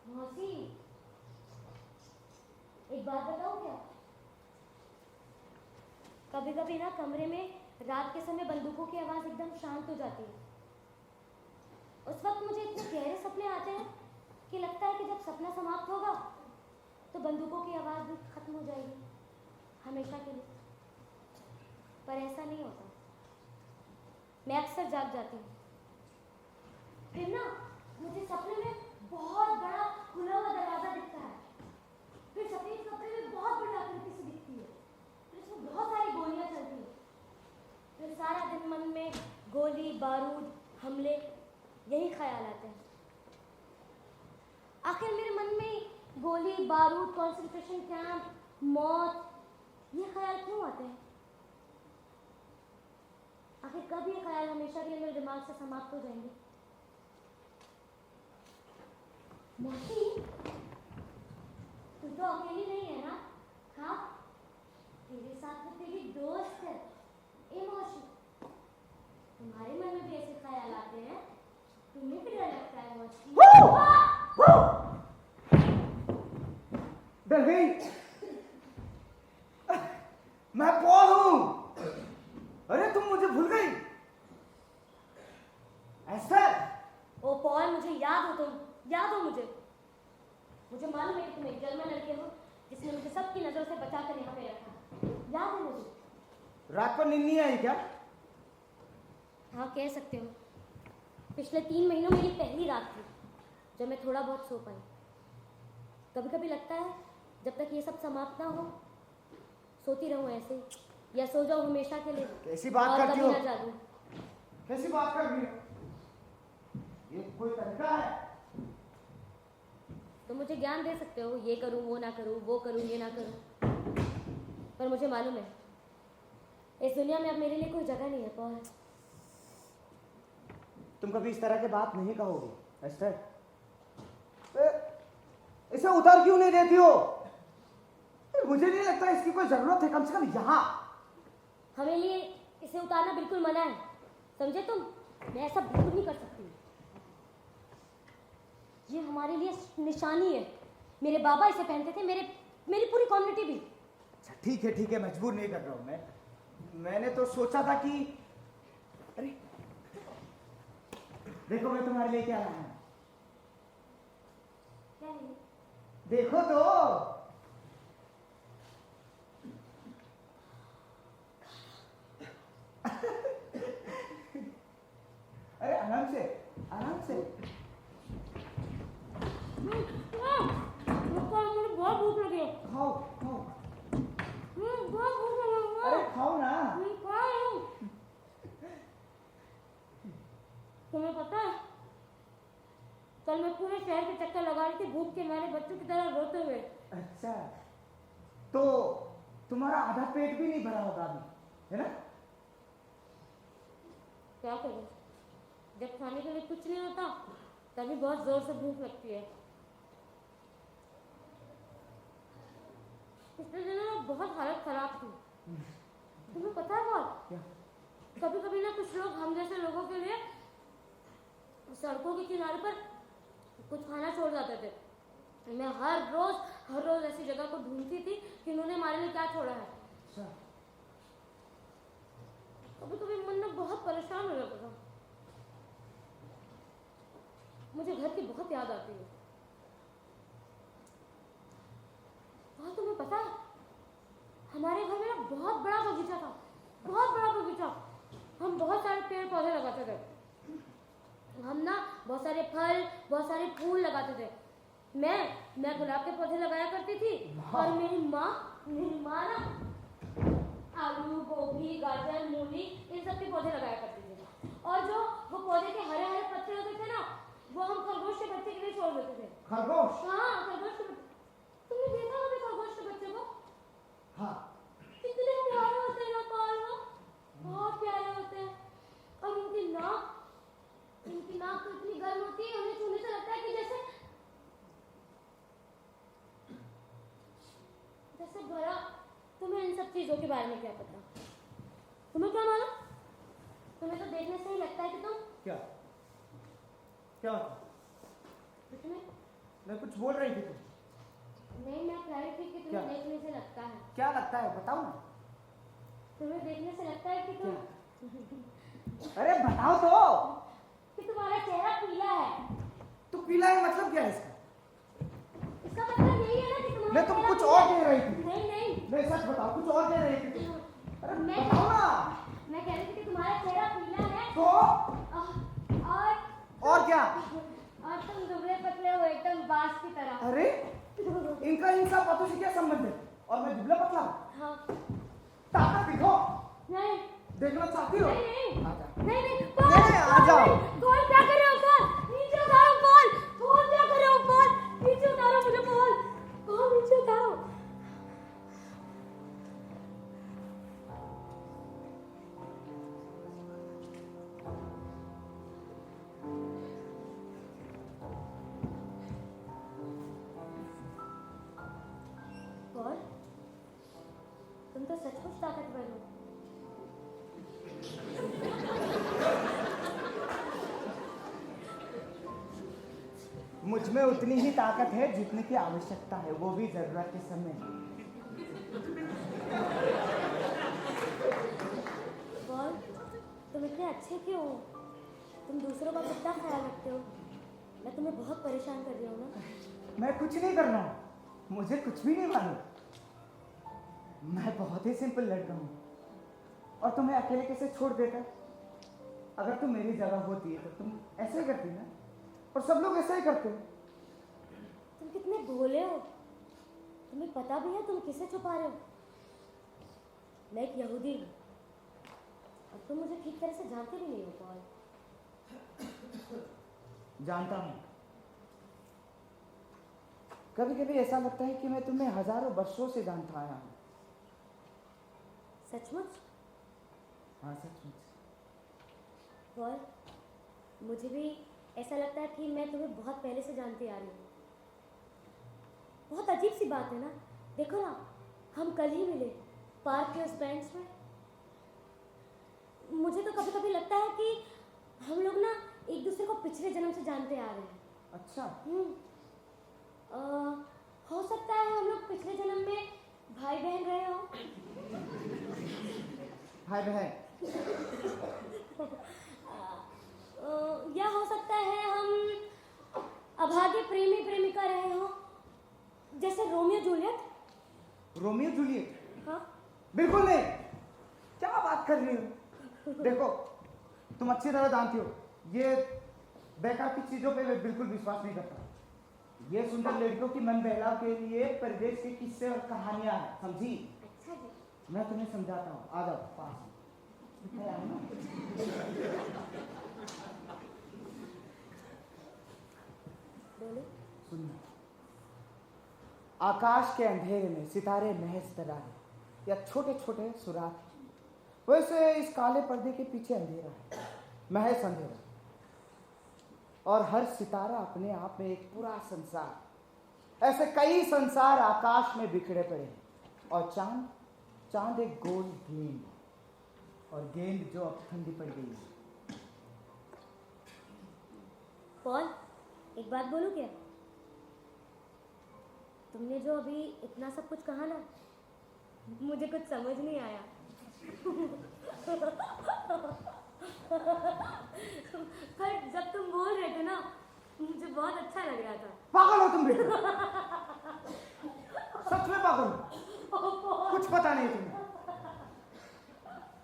मौसी, एक बात बताओ क्या? कभी कभी ना कमरे में रात के समय बंदूकों की आवाज एकदम शांत हो जाती है। उस वक्त मुझे इतने गहरे सपने आते हैं कि लगता है कि जब सपना समाप्त होगा तो बंदूकों की आवाज़ भी खत्म हो जाएगी हमेशा के लिए। पर ऐसा नहीं होता। मैं अक्सर जाग जाती हूँ, फिर ना मुझे सपने में बहुत बड़ा खुला हुआ दरवाजा दिखता है, फिर सफेद कपड़े में बहुत बड़ी आकृति सी दिखती है, फिर इसमें बहुत सारी गोलियां चलती हैं, फिर सारा दिन मन में गोली बारूद हमले यही ख्याल आते हैं। आखिर मेरे मन में गोली बारूद कंसंट्रेशन कैंप मौत ये ख्याल क्यों आते हैं? आखिर कब ये ख्याल हमेशा के लिए मेरे दिमाग से समाप्त हो जाएंगे? मौसी, तू तो अकेली नहीं है ना? हाँ, तेरे साथ में तेरी दोस्त है मौसी। तुम्हारे मन में भी ऐसे ख्याल आते हैं? तुम्हें भी डर लगता है मौसी? डर गई? मैं पॉल हूं। अरे तुम मुझे भूल गई? एस्टर। ओ पॉल, मुझे याद हो तुम, याद हो मुझे। मुझे मालूम है कि तुम एक जर्मन लड़के हो जिसने मुझे सबकी नजरों से बचाकर यहाँ पे रखा। याद है मुझे। रात को नींद नहीं आई क्या? हाँ, कह सकते हो। पिछले 3 महीनों मेरी पहली रात थी जब मैं थोड़ा बहुत सो पाई। कभी कभी लगता है जब तक ये सब समाप्त ना हो सोती रहूं ऐसे, या सो जाऊं हमेशा के लिए। कैसी बात और करती कभी हो? ना जागूं। कैसी बात कर रही हो? ये कोई तरीका है? तो मुझे ज्ञान दे सकते हो, ये करूं वो ना करूं, वो करूं ये ना करूं, पर मुझे मालूम है इस दुनिया में अब मेरे लिए कोई जगह नहीं है पॉल। तुम कभी इस तरह की बात नहीं कहोगी एस्टर। इसे उतार क्यों नहीं देती हो? मुझे नहीं लगता इसकी कोई जरूरत है, कम से कम यहाँ। हमें लिए इसे उतारना बिल्कुल मना है, समझे तुम? मैं ऐसा बिल्कुल नहीं कर सकती। ये हमारे लिए निशानी है। मेरे बाबा इसे पहनते थे, मेरी पूरी कम्युनिटी भी। अच्छा ठीक है, मजबूर नहीं कर रहा हूं मैं। मैंने तो सोचा था कि अरे देखो मैं तुम्हारे लिए क्या लाया हूं। क्या है? देखो तो। अरे आराम से, आराम से। मुझे बहुत भूख लगी है। खाओ खाओ। बहुत भूख लगी है। अरे खाओ ना। तुम्हें पता है कल मैं पूरे शहर के चक्कर लगा रही थी भूख के मारे बच्चों की तरह रोते हुए। अच्छा तो तुम्हारा आधा पेट भी नहीं भरा होगा अभी, है ना? क्या करूं, जब खाने के लिए कुछ नहीं होता तभी बहुत जोर से भूख लगती है। पिछले दिनों में बहुत हालत खराब थी। तुम्हें पता है बहुत? क्या? कभी कभी ना कुछ लोग हम जैसे लोगों के लिए सड़कों के किनारे पर कुछ खाना छोड़ जाते थे। मैं हर रोज ऐसी जगह को ढूंढती थी कि उन्होंने हमारे लिए क्या छोड़ा है। अच्छा कभी कभी मन में बहुत परेशान हो जाता था। मुझे घर की बहुत याद आती है। और तुम्हें पता है हमारे घर में ना बहुत बड़ा बगीचा था, बहुत बड़ा बगीचा। हम बहुत सारे पेड़ पौधे लगाते थे। हम ना बहुत सारे फल बहुत सारे फूल लगाते थे। मैं गुलाब के पौधे लगाया करती थी और मेरी माँ ना आलू गोभी गाजर मूली इन सब के पौधे लगाया करती थी। और जो वो पौधे के हरे हरे पत्ते होते थे ना वो हम खरगोश के बच्चे के लिए छोड़ देते थे। खरगोश? हाँ, खरगोश के बच्चे। तुमने देखा कभी खरगोश के बच्चे को? हाँ। कितने प्यारे होते हैं ना पाल, वो बहुत प्यारे होते हैं। और उनकी नाक तो इतनी गर्म होती है उन्हें छूने से लगता है कि जैसे भरा। तुम्हें इन सब चीजों के बारे में क्या पता? तुम्हें क्या मालूम? तुम्हें तो देखने से ही लगता है कि तुम क्या क्या? कुछ नहीं। मैं कुछ बोल रही थी तुम। नहीं, मैं कह रही थी कि तुम्हें देखने से लगता है। क्या लगता है बताओ ना। तुम्हें देखने से लगता है कि तुम अरे बताओ तो। कि तुम्हारा चेहरा पीला है। तो पीला है मतलब क्या है इसका? नहीं तुम चेहरा कुछ पीला और है। कह रही थी। नहीं नहीं नहीं सच बताओ, कुछ और कह रही थी तुम। अरे मैं बताओ ना। मैं कह रही थी कि तुम्हारा चेहरा पीला है तो और क्या? और तुम दुबले पतले हो एकदम बांस की तरह। अरे इनका इन सब बातों से क्या संबंध है? और मैं दुबला पतला? हाँ ताकत दिखो। नहीं देखना चाहती हो? नहीं आजा। नहीं नहीं नहीं, आ जाओ। कॉल क्या कर रहे हो? कॉल नीचे उतारो। कॉल क्या कर रहे हो? कॉल नीचे उतारो मुझे। कॉल नीचे उतारो। कॉल तुम तो सचमुच ताकतवर हो। मुझ में उतनी ही ताकत है जितने की आवश्यकता है, वो भी जरूरत के समय। कॉल तुम इतने अच्छे क्यों हो? तुम दूसरों का कितना ख्याल रखते हो। मैं तुम्हें बहुत परेशान कर रही हूँ ना। मैं कुछ नहीं कर रहा हूँ, मुझे कुछ भी नहीं मालूम। मैं बहुत ही सिंपल लड़का हूँ और तुम्हें अकेले कैसे छोड़ देता? अगर तुम मेरी जगह होती है तो तुम ऐसे ही करती ना, और सब लोग ऐसा ही करते। तुम कितने भोले हो। तुम्हें पता भी है तुम किसे छुपा रहे हो। मैं एक यहूदी हूँ और तुम मुझे ठीक तरह से जानते भी नहीं हो कॉल। जानता हूँ। कभी कभी ऐसा लगता है कि मैं तुम्हें हजारों वर्षों से जानता आया हूँ। सचमुच? हाँ सचमुच। कॉल मुझे भी ऐसा लगता है कि मैं तुम्हें बहुत पहले से जानती आ रही हूँ। बहुत अजीब सी बात है ना। देखो ना, हम कल ही मिले पार्क के उस बेंच में। मुझे तो कभी कभी लगता है कि हम लोग ना एक दूसरे को पिछले जन्म से जानते आ रहे हैं। अच्छा। हो सकता है हम लोग पिछले जन्म में भाई बहन रहे हो। भाई बहन? या हो सकता है हम अभागे प्रेमी प्रेमिका रहे हो, जैसे रोमियो जूलियट। Romeo Juliet? हाँ? बिल्कुल नहीं। क्या बात कर रही हो? देखो तुम अच्छी तरह जानती हो ये बेकार की चीजों पे मैं बिल्कुल विश्वास नहीं करता। ये सुंदर लड़कियों की मन बहलाव के लिए परिवेश के किस्से और कहानियां हैं, समझी? अच्छा जी। मैं तुम्हें समझाता हूँ, आ जाओ पास। बोलो। सुनना। आकाश के अंधेरे में सितारे महज तरारे या छोटे छोटे सुराख, वैसे इस काले पर्दे के पीछे अंधेरा है, महज अंधेरा। और हर सितारा अपने आप में एक पूरा संसार। ऐसे कई संसार आकाश में बिखरे पड़े हैं। और चांद एक गोल गेंद, और गेंद जो अब ठंडी पड़ गई है। पॉल, एक बात बोलूं क्या? तुमने जो अभी इतना सब कुछ कहा ना, मुझे कुछ समझ नहीं आया। पर जब तुम बोल रहे थे ना, मुझे बहुत अच्छा लग रहा था। पागल हो तुम बेटा। सच में पागल हो। कुछ पता नहीं तुम्हें।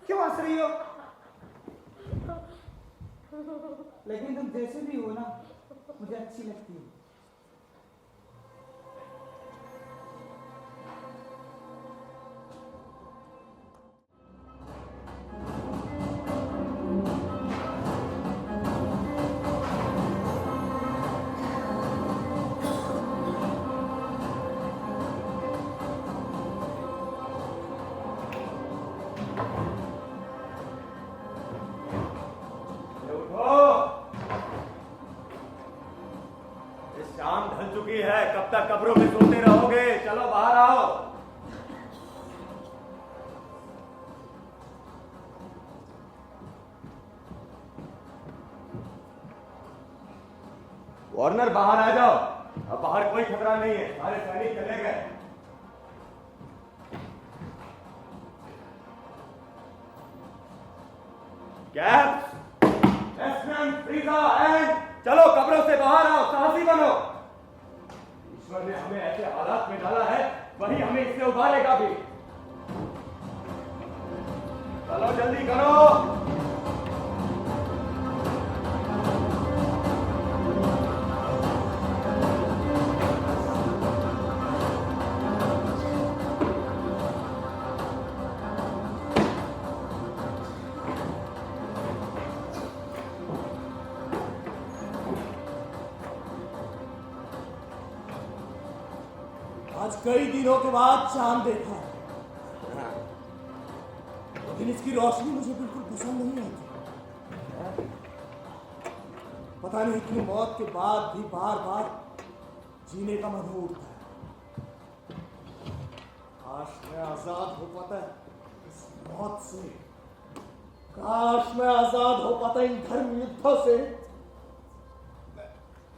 क्यों हंस रही हो? लेकिन तुम जैसे भी हो ना, मुझे अच्छी लगती हो। शाम ढल चुकी है, कब तक कब्रों में सोते रहोगे? चलो बाहर आओ। वार्नर बाहर आ जाओ। अब बाहर कोई खतरा नहीं है, सारे सैनिक चले गए। कैप्स, लेफ्टिनेंट फ्रीजा एंड चलो कब्रों से बाहर आओ, साहसी बनो। ईश्वर ने हमें ऐसे हालात में डाला है, वही हमें इससे उबारेगा भी। चलो जल्दी करो। आज कई दिनों के बाद चांद देखा, लेकिन इसकी रोशनी मुझे बिल्कुल पसंद नहीं आती। पता नहीं क्यों मौत के बाद भी बार बार जीने का मन उठता है। काश मैं आजाद हो पाता इस मौत से, काश मैं आजाद हो पाता इन धर्म युद्धों से।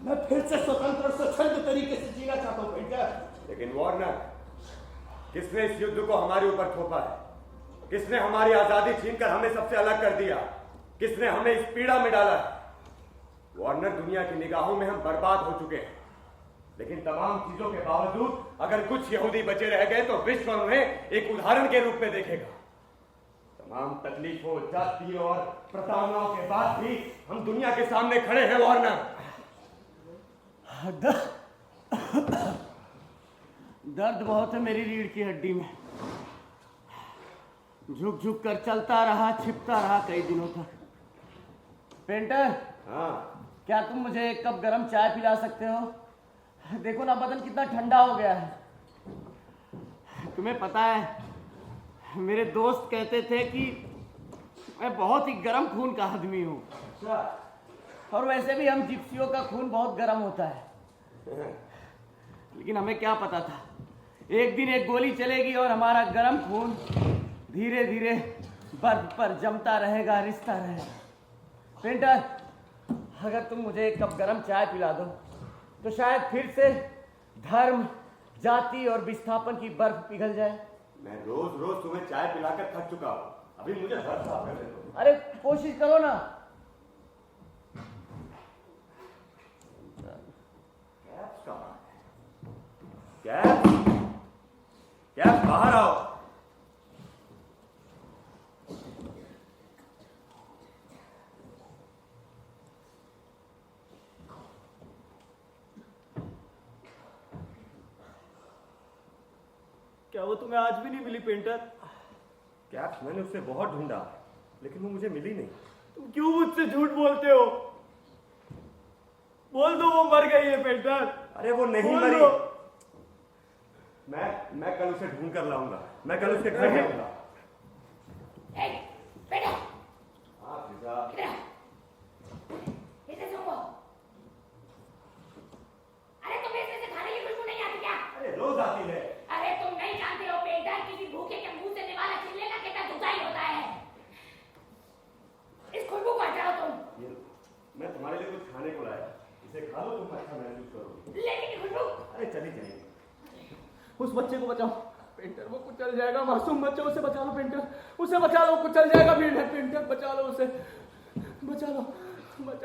मैं फिर से स्वतंत्र और स्वच्छंद तरीके से जीना चाहता हूं बेटा। लेकिन वार्नर, किसने इस युद्ध को हमारे ऊपर थोपा है? किसने हमारी आजादी छीनकर हमें सबसे अलग कर दिया? किसने हमें इस पीड़ा में डाला है? वार्नर, दुनिया की निगाहों में हम बर्बाद हो चुके हैं, लेकिन तमाम चीजों के बावजूद अगर कुछ यहूदी बचे रह गए तो विश्व उन्हें एक उदाहरण के रूप में देखेगा। तमाम तकलीफों, जातियों और प्रताड़नाओं के बाद भी हम दुनिया के सामने खड़े हैं। वार्नर, दर्द बहुत है मेरी रीढ़ की हड्डी में। झुक झुक कर चलता रहा, छिपता रहा कई दिनों तक। पेंटर, हाँ, क्या तुम मुझे एक कप गरम चाय पिला सकते हो? देखो ना बदन कितना ठंडा हो गया है। तुम्हें पता है, मेरे दोस्त कहते थे कि मैं बहुत ही गर्म खून का आदमी हूँ। और वैसे भी हम जिप्सियों का खून बहुत गर्म होता है। लेकिन हमें क्या पता था, एक दिन एक गोली चलेगी और हमारा गर्म खून धीरे धीरे बर्फ पर जमता रहेगा, रिश्ता रहेगा। पेंटर, अगर तुम मुझे एक कप गरम चाय पिला दो तो शायद फिर से धर्म, जाति और विस्थापन की बर्फ पिघल जाए। मैं रोज रोज तुम्हें चाय पिलाकर थक चुका हूँ, अभी मुझे घर साफ कर दो। अरे कोशिश करो ना। कैप बाहर आओ। क्या वो तुम्हें आज भी नहीं मिली पेंटर? कैप, मैंने उससे बहुत ढूंढा, लेकिन वो मुझे मिली नहीं। तुम क्यों मुझसे झूठ बोलते हो? बोल दो वो मर गई है पेंटर। अरे वो नहीं बोल मरी। दो। मैं कल उसे ढूंढ कर लाऊंगा। मैं कल उसके घर जाऊंगा। हाँ पिता। इसे सुनो। अरे तुम्हें इसमें से खाने की खुशबू नहीं आती क्या? अरे रोज आती है। अरे तुम नहीं जानते हो पेंटर, किसी भूखे के मुंह से निवाला छीन लेना कितना दुखदाई होता है। इस खुशबू को हटाओ तुम। मैं तुम्हारे लिए कुछ खाने को लाया, इसे खा लो, तुम अच्छा महसूस करोगे। लेकिन ये खुशबू। अरे चली जाएगी। उस बच्चे को बचाओ पेंटर, वो कुचल जाएगा। मासूम बच्चा, उसे बचा लो पेंटर, उसे बचा लो, कुचल जाएगा। भीड़ है पेंटर, बचा लो उसे, बचा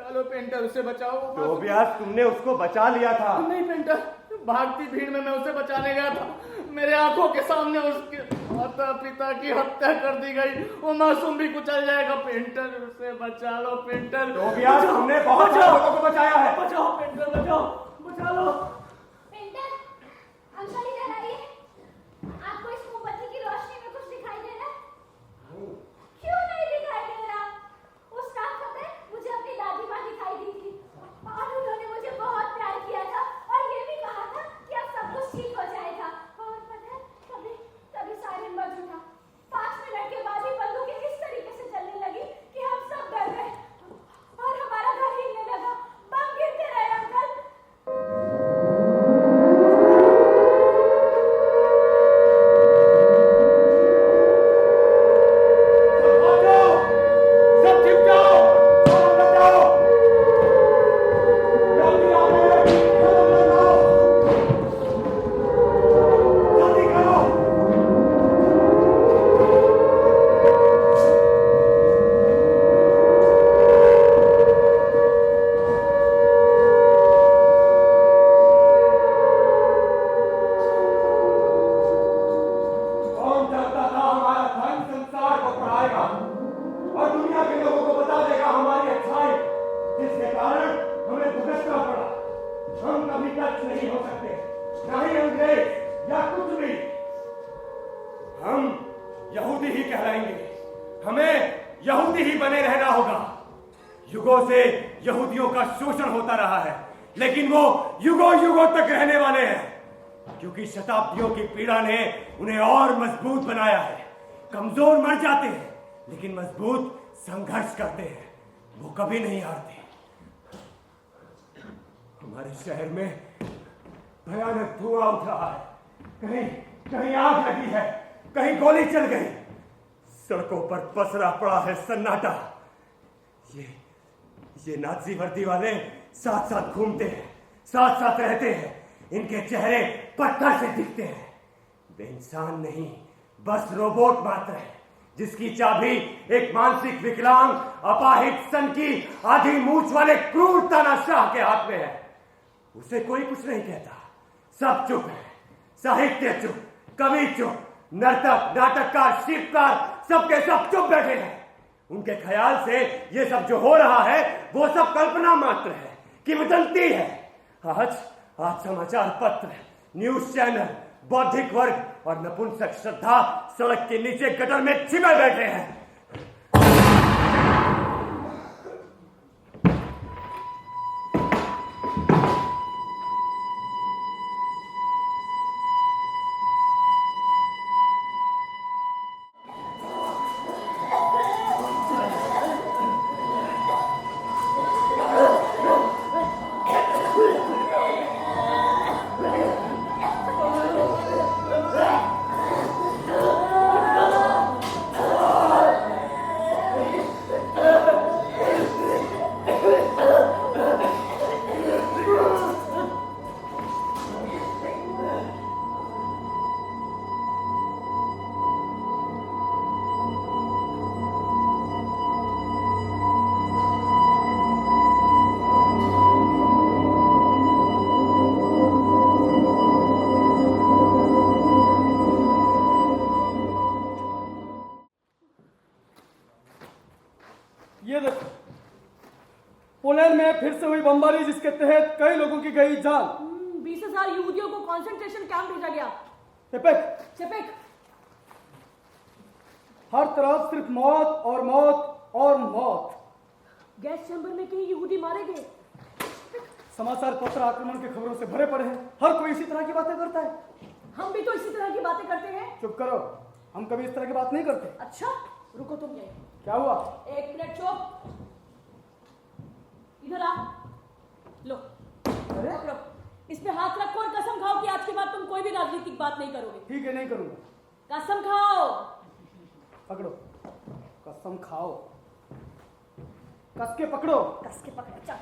लो पेंटर, उसे बचाओ। तो अभ्यास, तुमने उसको बचा लिया था। नहीं पेंटर, भागती भीड़ में मैं उसे बचाने गया था, मेरे आंखों के सामने उसके माता पिता की हत्या कर दी गई। वो मासूम भी कुचल जाएगा पेंटर, उसे बचा लो पेंटर। तो अभ्यास, तुमने बहुत सारे लोगों को बचाया है। बचाओ पेंटर, बचाओ, बचा लो। पेंटर, अंकल इधर आइए। आपको इस मोमबत्ती की रोशनी में कुछ दिखाई दे रहा है? क्यों नहीं दिखाई दे रहा? उस रात पता है, मुझे अपनी दादी माँ दिखाई दी थी और उन्होंने मुझे बहुत प्यार किया था और ये भी कहा था कि अब सब कुछ ठीक हो जाएगा। और पता है, कभी सायरन बज उठा। 5 मिनट के बाद ही बंदूकें इस तरीके से चलने लगी कि हम सब डर गए और हमारा घर हिलने लगा। बम गिरते रहे अंकल। यहूदी ही बने रहना होगा। युगों से यहूदियों का शोषण होता रहा है, लेकिन वो युगों युगों तक रहने वाले हैं, क्योंकि शताब्दियों की पीड़ा ने उन्हें और मजबूत बनाया है। कमजोर मर जाते हैं, लेकिन मजबूत संघर्ष करते हैं, वो कभी नहीं हारते। हमारे शहर में भयानक धुआं उठ रहा है, कहीं कहीं आग लगी है, कहीं गोली चल गई, सड़कों पर पसरा पड़ा है सन्नाटा। ये नाजी वर्दी वाले साथ साथ घूमते हैं, साथ साथ रहते हैं, इनके चेहरे पत्थर से दिखते हैं। वे इंसान नहीं, बस रोबोट मात्र है, जिसकी चाबी एक मानसिक विकलांग, अपाहिज, सन की आधी मूछ वाले क्रूर तानाशाह के हाथ में है। उसे कोई कुछ नहीं कहता, सब चुप है, साहित्य चुप, कवि चुप, नर्तक, नाटककार, शिल्पकार, सबके सब चुप बैठे हैं। उनके ख्याल से ये सब जो हो रहा है वो सब कल्पना मात्र है, किंवदंती है। आज समाचार पत्र, न्यूज चैनल, बौद्धिक वर्ग और नपुंसक श्रद्धा सड़क के नीचे गटर में छिपे बैठे हैं। ये देखो, पोलैंड में फिर से हुई बमबारी, जिसके तहत कई लोगों की गई जान। 20,000 यहूदियों को कंसंट्रेशन कैंप भेजा गया। चेपेक, हर तरफ सिर्फ मौत और मौत और मौत। गैस चैम्बर में कई यहूदी मारे गए। समाचार पत्र आक्रमण की खबरों से भरे पड़े हैं, हर कोई इसी तरह की बातें करता है। हम भी तो इसी तरह की बातें करते हैं। चुप करो, हम कभी इस तरह की बात नहीं करते। अच्छा, रुको तुम यहीं। क्या हुआ? 1 मिनट चुप, इधर आ लो। अरे पकड़ो, इसमें हाथ रखो और कसम खाओ कि आज के बाद तुम कोई भी राजनीतिक बात नहीं करोगे। ठीक है, नहीं करूंगा। कसम खाओ। पकड़ो, कसम खाओ, कस के पकड़ो। कस के पकड़ो, चल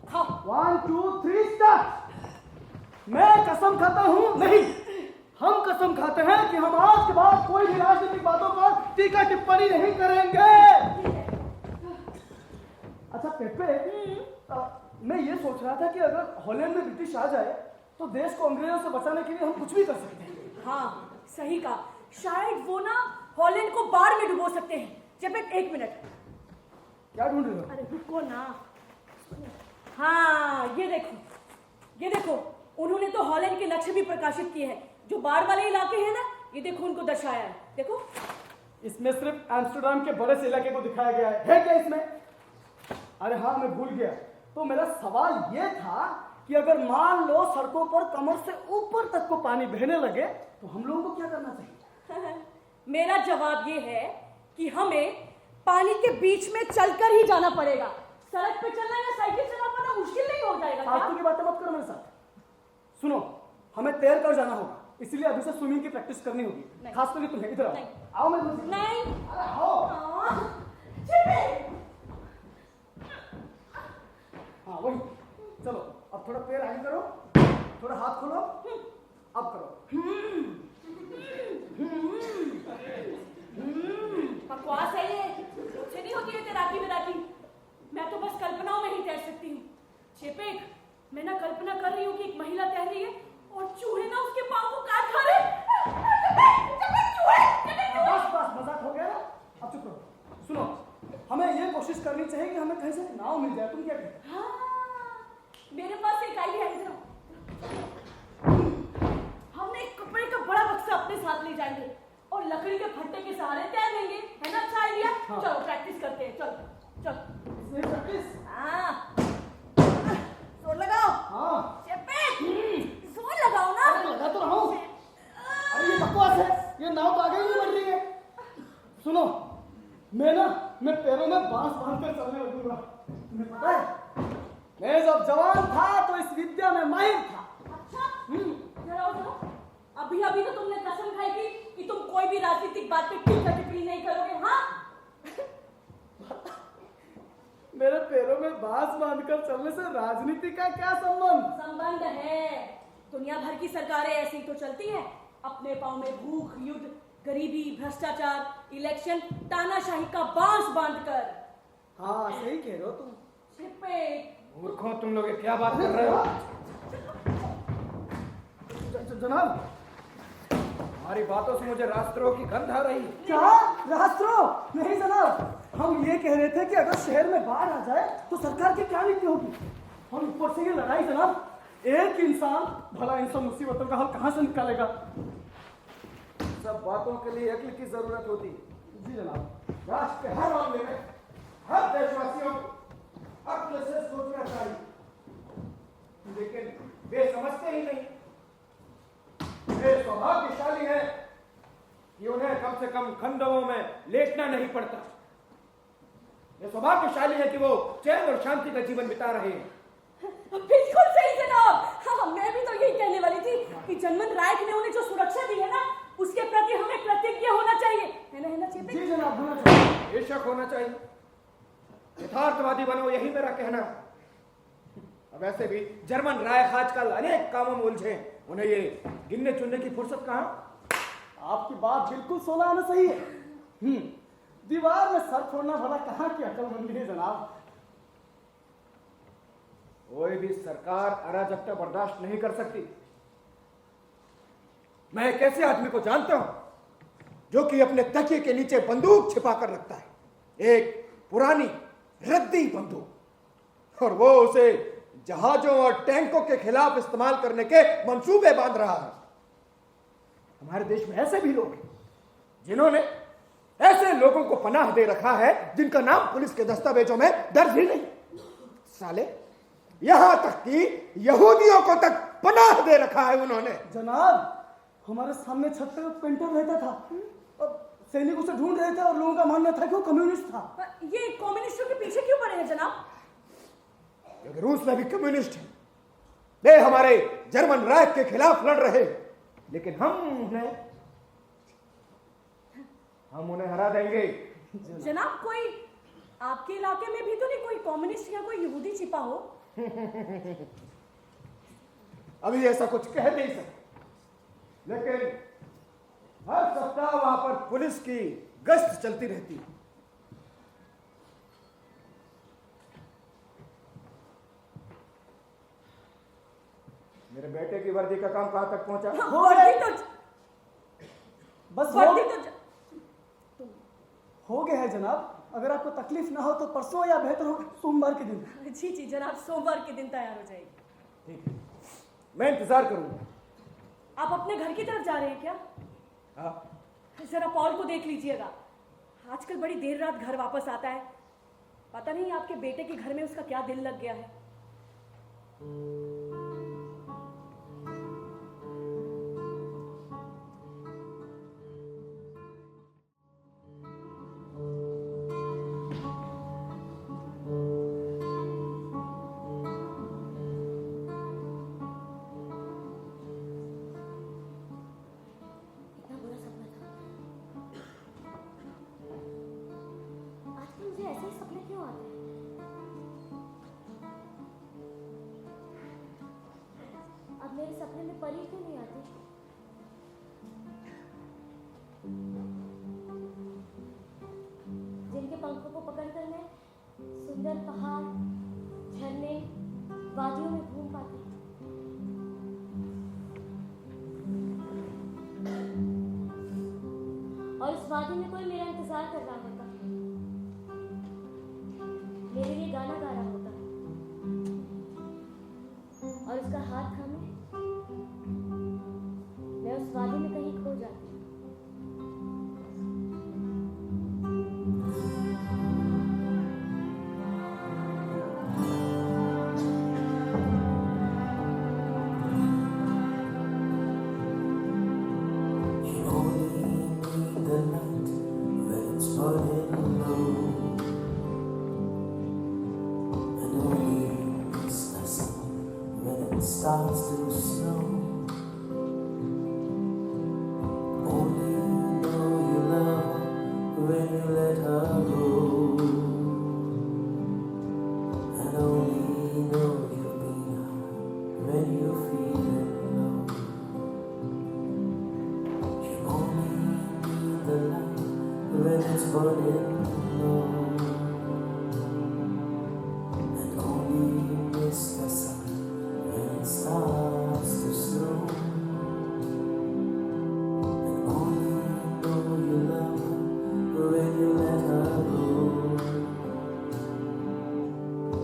खाओ। 1 2 3 स्टार्ट। मैं कसम खाता हूं नहीं, हम कसम खाते हैं कि हम आज के बाद कोई भी राजनीतिक बातों पर टीका टिप्पणी नहीं करेंगे। अच्छा पेपे, मैं ये सोच रहा था कि अगर हॉलैंड में ब्रिटिश आ जाए तो देश को अंग्रेजों से बचाने के लिए हम कुछ भी कर सकते हैं। हाँ, सही कहा। शायद वो ना हॉलैंड को बाढ़ में डुबो सकते हैं। जब 1 मिनट, क्या ढूंढ रहे हो? अरे रुको ना। हाँ, ये देखो, उन्होंने तो हॉलैंड के नक्शे भी प्रकाशित किए हैं। जो बाढ़ वाले इलाके हैं ना, ये देखो उनको दर्शाया है। देखो, इसमें सिर्फ एम्स्टर्डम के बड़े से इलाके को दिखाया गया है क्या इसमें? अरे हाँ, मैं भूल गया। तो मेरा सवाल ये था कि अगर मान लो सड़कों पर कमर से ऊपर तक को पानी बहने लगे तो हम लोगों को क्या करना चाहिए? मेरा जवाब ये है कि हमें पानी के बीच में चलकर ही जाना पड़ेगा। सड़क पे चलना या साइकिल चला पाना मुश्किल नहीं हो जाएगा क्या? फालतू की बातें मत करो मेरे साथ। सुनो, हमें तैर कर जाना होगा, इसलिए अभी से स्विमिंग की प्रैक्टिस करनी होगी। खास करके तुम्हें। इधर आओ। मैं नहीं। अरे आओ। हाँ वही, चलो अब थोड़ा पैर आगे करो, थोड़ा हाथ खोलो, अब करो। बकवास है ये, मुझसे नहीं होती है तैराकी वैराकी। मैं तो बस कल्पनाओं में ही तैर सकती हूँ। चेपेक, मैं ना कल्पना कर रही हूँ कि एक महिला तैर रही है और चूहे ना उसके पाँव को काट खा रहे। बस मजाक हो गया ना, अब चुप रहो। सुनो, हमें ये कोशिश करनी चाहिए कि हमें कहीं से नाव मिल जाए। तुम क्या कहते हो? हाँ, मेरे पास एक आइडिया है। इधर हम एक कपड़े का बड़ा बक्सा अपने साथ ले जाएंगे और लकड़ी के फट्टे के सहारे तैर लेंगे। है ना अच्छा आइडिया? हाँ। चलो प्रैक्टिस करते हैं, चलो चलो। इसमें प्रैक्टिस। हाँ, जोर लगाओ। हाँ। चेपे, जोर लगाओ ना। अरे लगा तो रहा हूँ। अरे ये बकवास है, ये नाव तो आगे ही नहीं बढ़ रही है। सुनो, मैं पैरों में बांस बांधकर चलने लगूंगा। तुम्हें पता है, मैं जब जवान था तो इस विद्या में माहिर था। अच्छा, जरा जरा, अभी अभी तो तुमने कसम खाई थी कि तुम कोई भी राजनीतिक बात पे टीका टिप्पणी नहीं करोगे, हाँ? मेरे पैरों में बांस बांधकर चलने से राजनीति का क्या संबंध? संबंध है। दुनिया भर की सरकारें ऐसी ही तो चलती हैं, अपने पांव में भूख, युद्ध, गरीबी, भ्रष्टाचार, इलेक्शन, तानाशाही का बांस बांधकर। हाँ, सही कह रहे हो तुम। छिपे। मूर्खों, तुम लोग ये क्या बात कर रहे हो? जनाब, हमारी बातों से मुझे राष्ट्रों की गंध आ रही है। क्या राष्ट्रों? नहीं जनाब, हम ये कह रहे थे कि अगर शहर में बाढ़ आ जाए तो सरकार की क्या नीति होगी। और ऊपर से ये लड़ाई जनाब, एक इंसान, भला इन सब मुसीबतों का हल कहाँ से निकालेगा? सब बातों के लिए अक्ल की जरूरत होती है। जी जनाब। राष्ट्र के हर मामले में हर देशवासियों को अक्ल से सोचना चाहिए, लेकिन वे समझते ही नहीं। वे सौभाग्यशाली हैं कि उन्हें कम से कम खंडों में लेटना नहीं पड़ता। वे सौभाग्यशाली है कि वो चैन और शांति का जीवन बिता रहे हैं। बिल्कुल सही जनाब। हाँ, मैं भी तो यही कहने वाली थी कि जनमत राय ने उन्हें जो सुरक्षा दी है ना, उसके प्रति हमें कृतज्ञ होना चाहिए, है ना चेपे? जी जनाब, होना चाहिए। बेशक होना चाहिए। यथार्थवादी बनो, यही मेरा कहना है। अब वैसे भी जर्मन राय आजकल अनेक कामों में उलझे, उन्हें ये गिनने चुनने की फुर्सत कहाँ? आपकी बात बिल्कुल सोना आना सही है। दीवार में सर फोड़ना भला कहाँ की अकलमंदी है जनाब। कोई भी सरकार अराजकता बर्दाश्त नहीं कर सकती। मैं एक ऐसे आदमी को जानता हूं जो कि अपने तकिए के नीचे बंदूक छिपा कर रखता है, एक पुरानी रद्दी बंदूक, और वो उसे जहाजों और टैंकों के खिलाफ इस्तेमाल करने के मंसूबे बांध रहा है। हमारे देश में ऐसे भी लोग हैं जिन्होंने ऐसे लोगों को पनाह दे रखा है जिनका नाम पुलिस के दस्तावेजों में दर्ज ही नहीं। साले, यहां तक कि यहूदियों को तक पनाह दे रखा है उन्होंने। जनाब, हमारे सामने छत पे पेंटर रहता था, अब सैनिक उसे ढूंढ रहे थे और लोगों का मानना था कि वो कम्युनिस्ट था। ये कम्युनिस्टों के पीछे क्यों पड़े हैं जनाब? क्योंकि रूस में भी कम्युनिस्ट हैं। वे हमारे जर्मन राज के खिलाफ लड़ रहे हैं, लेकिन हम उन्हें हरा देंगे। जनाब, कोई आपके इलाके में भी तो नहीं कोई कम्युनिस्ट या कोई यहूदी छिपा हो? अभी ऐसा कुछ कह नहीं सकते, लेकिन हर सप्ताह वहां पर पुलिस की गश्त चलती रहती है। मेरे बेटे की वर्दी का काम कहां तक पहुंचा? वर्दी तो बस वर्दी तो हो गया है जनाब। अगर आपको तकलीफ ना हो तो परसों या बेहतर हो सोमवार के दिन। जी जी जनाब, सोमवार के दिन तैयार हो जाएगी। ठीक है, मैं इंतजार करूंगा। आप अपने घर की तरफ जा रहे हैं क्या? हाँ। जरा पॉल को देख लीजिएगा, आजकल बड़ी देर रात घर वापस आता है। पता नहीं आपके बेटे के घर में उसका क्या दिल लग गया है। मुझे ऐसे ही सपने क्यों आते हैं? अब मेरे सपने में परी क्यों नहीं आती? जिनके पंखों को पकड़कर मैं सुंदर पहाड़, झरने, वादियों में घूम पाती। और इस वादी में कोई मेरा इंतजार कर रहा होता, मेरे लिए गाना गा रहा होता, और उसका हाथ थामे मैं उस वादी में कहीं खो जाती। starts to snow. Only know you love her when you let her go. And only know you've been her when you feel low. You only need the light when it's burning low. And only miss the sun when it starts to snow. And only know you love her when you let her go.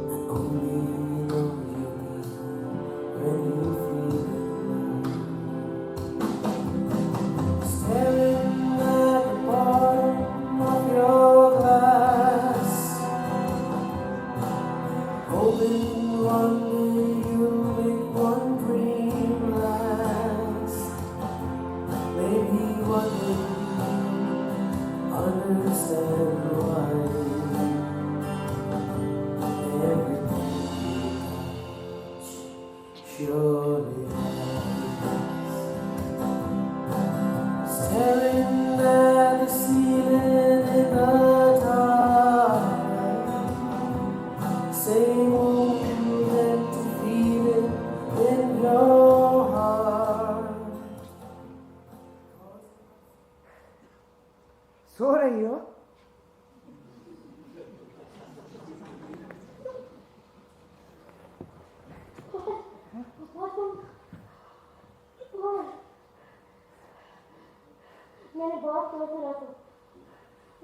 And only know you need her when you feel low. Staring at the bottom of your glass, hoping one day you'll make one dream last. Maybe one day understand why everything you touch surely has. Staring at the ceiling in the dark, same old empty feeling in your heart. सो रही हो? मैंने बहुत जोर से रहा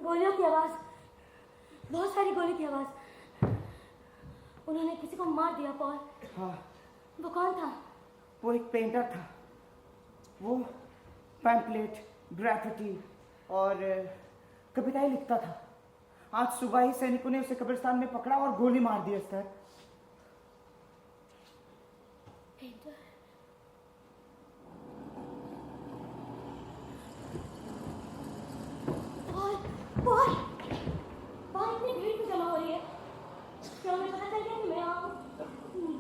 गोलियों की आवाज, बहुत सारी गोली की आवाज। उन्होंने किसी को मार दिया पॉल। हाँ, वो कौन था? वो एक पेंटर था। वो पैम्पलेट, ग्राफिटी और कविताएं लिखता था। आज सुबह ही सैनिकों ने उसे कब्रिस्तान में पकड़ा और गोली मार दी sir. Painter? Paul, Paul, Paul, इतनी भीड़ क्यों जमा हो रही है? क्या उन्हें पता चल गया कि मैं यहाँ हूँ?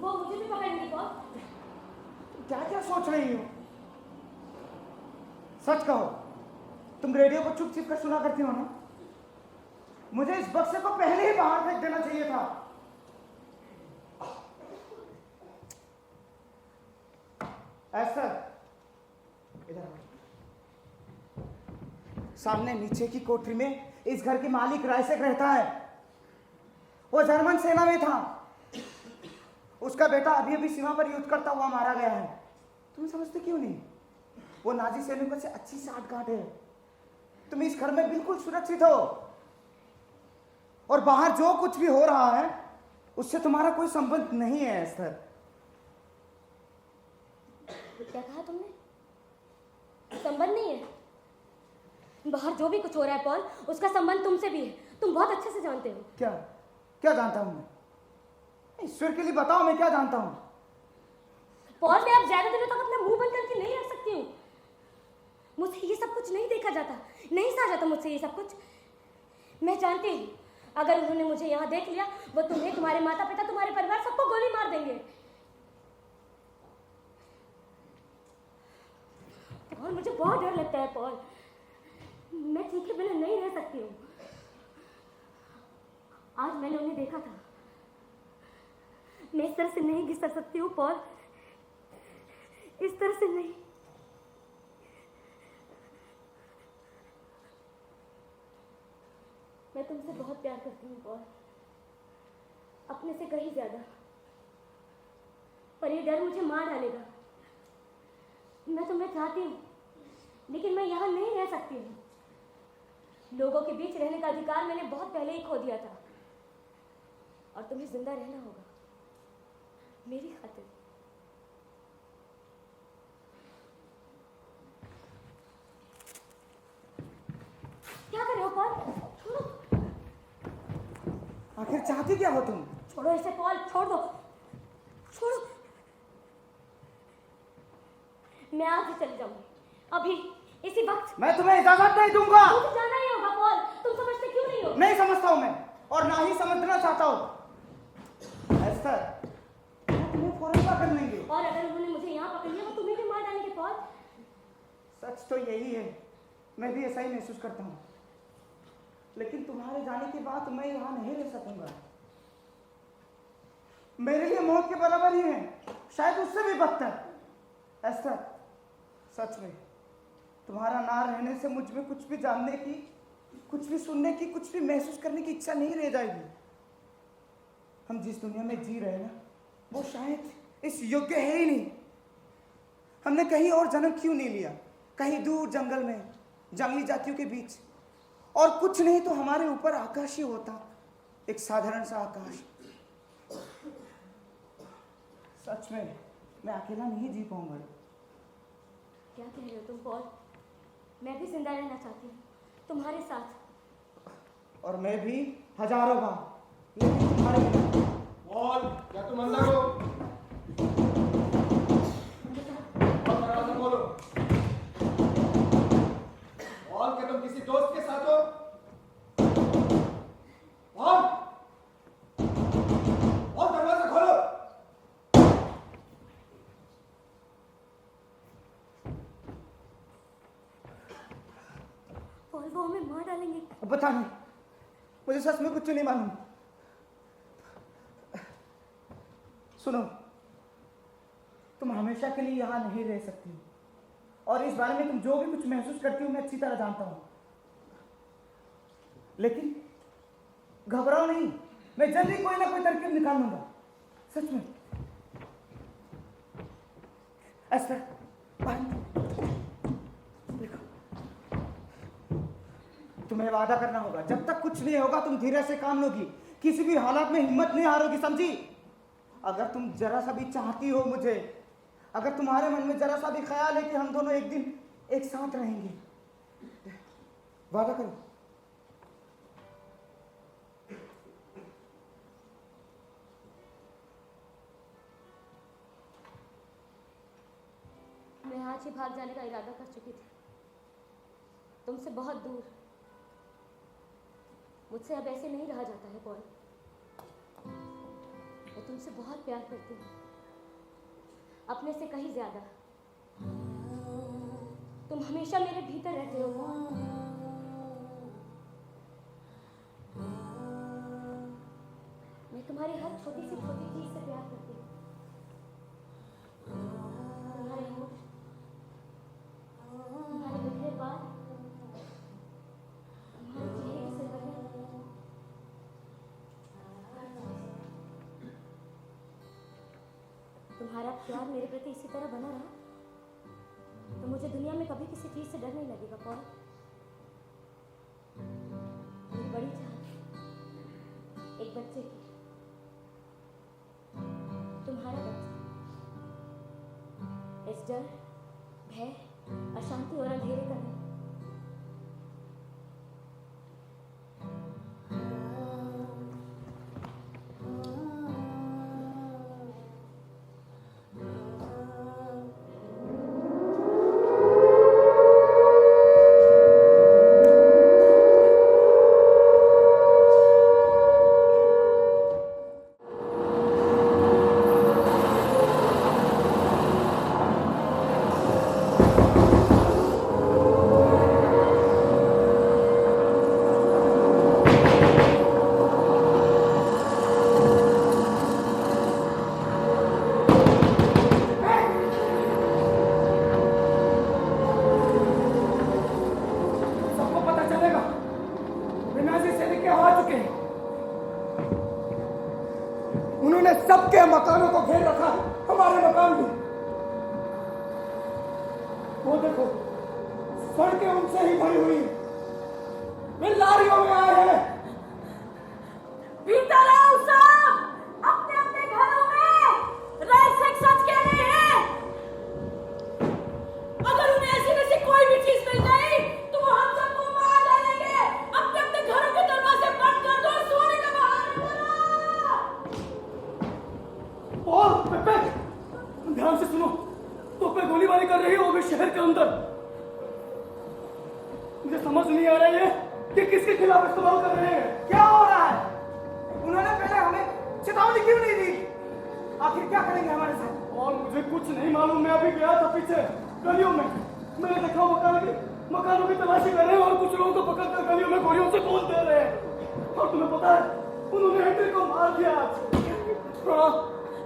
वो मुझे भी पकड़ेंगे पॉल। क्या क्या सोच रही हो? सच कहो, तुम रेडियो को चुप छिप कर सुना करती हो ना? मुझे इस बक्से को पहले ही बाहर फेंक देना चाहिए था। ऐसा इधर आओ। सामने नीचे की कोठरी में इस घर के मालिक रायसेक रहता है। वो जर्मन सेना में था। उसका बेटा अभी अभी सीमा पर युद्ध करता हुआ मारा गया है। तुम समझते क्यों नहीं? वो नाजी सैनिकों से अच्छी साठगांठ है। तुम इस घर में बिल्कुल सुरक्षित हो और बाहर जो कुछ भी हो रहा है उससे तुम्हारा कोई संबंध नहीं है एस्थर। क्या कहा तुमने? संबंध नहीं है? बाहर जो भी कुछ हो रहा है पॉल, उसका संबंध तुमसे भी है। तुम बहुत अच्छे से जानते हो। क्या क्या जानता हूं मैं? ईश्वर के लिए बताओ, मैं क्या जानता हूं? पॉल, मैं अब ज्यादा दिनों तक अपना मुंह बंद करके नहीं रख सकती हूँ। मुझसे ये सब कुछ नहीं देखा जाता, नहीं सहा जाता मुझसे ये सब कुछ। मैं जानती हूँ अगर उन्होंने मुझे यहाँ देख लिया, वो तुम्हें, तुम्हारे माता पिता, तुम्हारे परिवार, सबको गोली मार देंगे। और मुझे बहुत डर लगता है पॉल। मैं चीखे बिना नहीं रह सकती हूँ। आज मैंने उन्हें देखा था। मैं इस तरह से नहीं घिस सकती हूँ पॉल, इस तरह से नहीं। मैं तुमसे बहुत प्यार करती हूँ पॉल, अपने से कहीं ज्यादा। पर ये डर मुझे मार डालेगा। मैं तुम्हें चाहती हूँ, लेकिन मैं यहाँ नहीं रह सकती हूँ। लोगों के बीच रहने का अधिकार मैंने बहुत पहले ही खो दिया था, और तुम्हें जिंदा रहना होगा मेरी खातिर। क्या कर रहे हो पॉल? छोड़ो। आखिर चाहती क्या हो तुम? छोड़ो इसे पॉल, छोड़ दो, छोड़ो। मैं आज ही चली जाऊंगी, अभी, इसी वक्त। मैं तुम्हें इजाजत नहीं दूंगा। मुझे जाना ही होगा पॉल। तुम समझते क्यों नहीं हो? नहीं समझता हूं मैं, और ना ही समझना चाहता हूं। एस्थर, मैं तुम्हें फौरन पकड़ लेंगे। और अगर उन्होंने मुझे यहाँ पकड़ लिया तो तुम्हें भी मार डालेंगे पॉल। सच तो यही है, मैं भी ऐसा ही महसूस करता हूँ, लेकिन तुम्हारे जाने के बाद मैं यहाँ नहीं रह सकूंगा। मेरे लिए मौत के बराबर ही है, शायद उससे भी बदतर। एस्टर, सच में तुम्हारा ना रहने से मुझ में कुछ भी जानने की, कुछ भी सुनने की, कुछ भी महसूस करने की इच्छा नहीं रह जाएगी। हम जिस दुनिया में जी रहे हैं ना, वो शायद इस योग्य है ही नहीं। हमने कहीं और जन्म क्यों नहीं लिया, कहीं दूर जंगल में जंगली जातियों के बीच, और कुछ नहीं तो हमारे ऊपर आकाश ही होता, एक साधारण सा आकाश। सच में मैं अकेला नहीं जी पाऊंगा। क्या कह रहे हो तुम पॉल? मैं भी जिंदा रहना चाहती हूँ तुम्हारे साथ। और मैं भी हजारों बार, लेकिन तुम्हारे बिना। पॉल, क्या तुम अंदर हो? और दरवाजा खोलो। पॉल, क्या तुम किसी दोस्त के साथ हो? पॉल, दरवाजा खोलो। पॉल, वो हमें मार डालेंगे। अब पता नहीं, मुझे सच में कुछ नहीं मालूम। सुनो, तुम हमेशा के लिए यहाँ नहीं रह सकती, और इस बारे में तुम जो भी कुछ महसूस करती हो मैं अच्छी तरह जानता हूँ। लेकिन घबराओ नहीं, मैं जल्दी कोई ना कोई तरकीब निकाल लूंगा, सच में। एस्टर, देखो, तुम्हें वादा करना होगा, जब तक कुछ नहीं होगा तुम धीरे से काम लोगी, किसी भी हालात में हिम्मत नहीं हारोगी, समझी? अगर तुम जरा सा भी चाहती हो मुझे, अगर तुम्हारे मन में जरा सा भी ख्याल है कि हम दोनों एक दिन एक साथ रहेंगे, वादा करो। मैं आज ही भाग जाने का इरादा कर चुकी थी, तुमसे बहुत दूर। मुझसे अब ऐसे नहीं रहा जाता है पॉल। मैं तुमसे बहुत प्यार करती हूँ, अपने से कहीं ज्यादा। तुम हमेशा मेरे भीतर रहते हो पॉल। मैं तुम्हारी हर छोटी से छोटी चीज से प्यार करती हूँ। तुम्हारे होठ, तुम्हारे बिखरे बाल, तुम्हारे चेहरे की सिलवटें, तुम्हारा प्यार मेरे प्रति इसी तरह बना रहा तो मुझे दुनिया में कभी किसी चीज से डर नहीं लगेगा पॉल। मेरी बड़ी चाहत एक बच्चे की, तुम्हारा बच्चा, इस डर, भय, अशांति और अंधेरे का नहीं। उन्होंने सबके मकानों को घेर रखा, हमारे मकान भी। वो देखो, सड़कें उनसे ही भरी हुई, वे लारियों में आए हैं। भीतर आओ सब, अपने अपने घरों में। रैंसैक सच कह रहे हैं। अगर उन्हें ऐसी वैसी कोई भी चीज मिल गई तो वो हम सबको मार डालेंगे। अपने अपने घरों के दरवाजे बंद कर दो, सोने का बहाना करो। और पेपे, ध्यान से सुनो, तो पे गोलीबारी कर रही है, वो भी शहर के अंदर। मुझे समझ नहीं आ रहा है कि किसके खिलाफ इस्तेमाल कर रहे हैं। क्या हो रहा है? उन्होंने पहले हमें चेतावनी क्यों नहीं दी? आखिर क्या करेंगे हमारे साथ? और मुझे कुछ नहीं मालूम। मैं अभी गया था पीछे गलियों में, मैंने देखा मकानों की तलाशी कर रहे हैं और कुछ लोगों को पकड़कर गलियों में गोलियों से गोल दे रहे हैं। और तुम्हें पता है उन्होंने हेनरी को मार दिया आज। हाँ,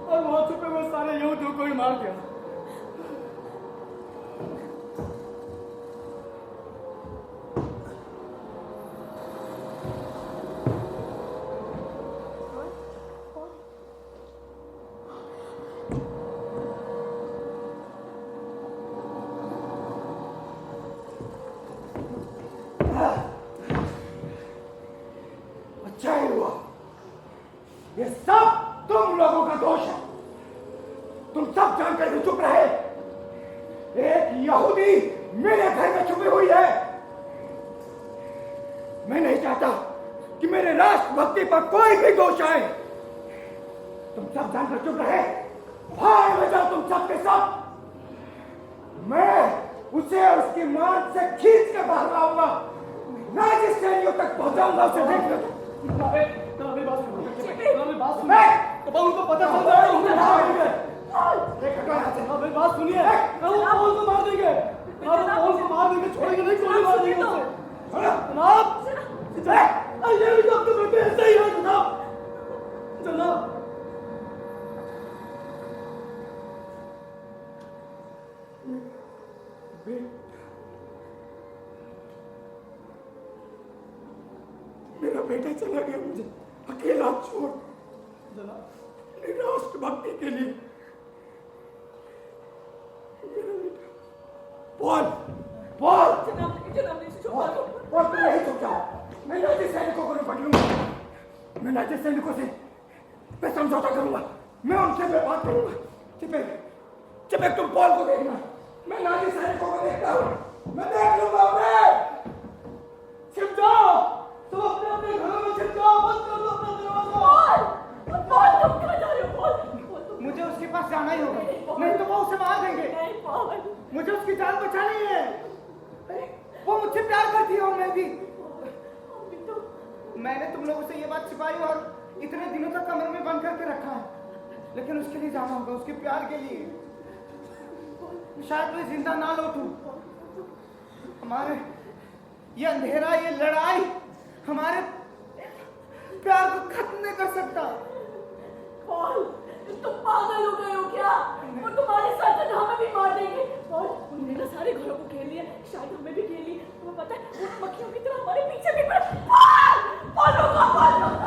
और वहां छुपे हुए सारे यहूदियों को ही मार दिया। अच्छा ही हुआ, ये सब तुम लोगों का दोष है। तुम सब जानकर भी चुप रहे। एक यहूदी मेरे घर में छुपी हुई है। मैं नहीं चाहता कि मेरे राष्ट्रभक्ति पर कोई भी दोष आए। तुम सब जानकर चुप रहे। भाग में जाओ तुम सब के सब। मैं उसे और उसकी मां से खींच के बाहर लाऊंगा। नाजिस सैनियों तक पहुंचाऊंगा। उसे देख लो। उनको पता चल रहा है, उन्हें मार देंगे। बात सुनिए, वो पॉल को मार देंगे। पॉल को मार देंगे, छोड़ेंगे नहीं, गोली मार देंगे उसे। जनाब, ये भी तो आपके बेटे ऐसे ही है जनाब। जनाब, मेरा बेटा चला गया, मुझे अकेला छोड़। राष्ट्रभक्ति के लिए मेरा बेटा पॉल तुम नहीं चुप जाओ। मैं नाजी सैनिकों को निपट लूंगा। मैं नाजी सैनिकों से मैं समझौता करूंगा। मैं उनसे बात करूंगा। चिपक तुम पॉल को देखना। मैं नाजी सैनिकों को देखता हूं। मैं देख लूंगा उन्हें। छिप जाओ तुम अपने घरों में। छिप जाओ, बंद कर दो अपना दरवाजा। पॉल तुम कहाँ जा रहे हो? पॉल मुझे उसके पास जाना ही होगा, नहीं तो वो उसे मार देंगे। मुझे उसकी जान बचानी है। वो मुझसे प्यार करती है और मैं भी। मैंने तुम लोगों से ये बात छिपाई और इतने दिनों तक कमरे में बंद करके रखा है, लेकिन उसके लिए जाना होगा, उसके प्यार के लिए। शायद मैं जिंदा ना लौटूं। हमारे ये अंधेरा, ये लड़ाई हमारे प्यार को खत्म नहीं कर सकता। पॉल तुम पागल हो गए हो क्या? वो तुम्हारे साथ साथ हमें भी मार देंगे। पॉल उन्होंने ना सारे घरों को घेर लिया, शायद हमें भी घेर लिया। तुम्हें पता है वो मक्खियों की तरह हमारे पीछे भी पड़े। पॉल रुको, पॉल रुको।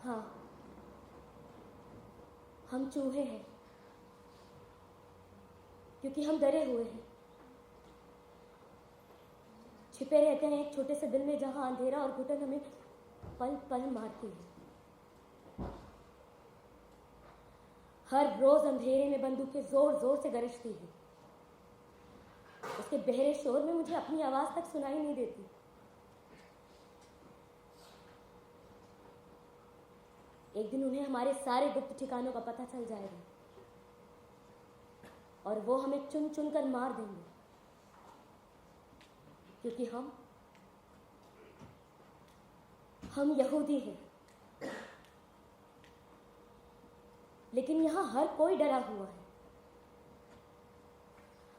हाँ, हम चूहे हैं क्योंकि हम डरे हुए हैं। छिपे रहते हैं एक छोटे से दिल में जहां अंधेरा और घुटन हमें पल पल मारती है। हर रोज अंधेरे में बंदूकें जोर जोर से गरजती है। उसके बहरे शोर में मुझे अपनी आवाज तक सुनाई नहीं देती। एक दिन उन्हें हमारे सारे गुप्त ठिकानों का पता चल जाएगा और वो हमें चुन चुन कर मार देंगे, क्योंकि हम यहूदी हैं। लेकिन यहां हर कोई डरा हुआ है।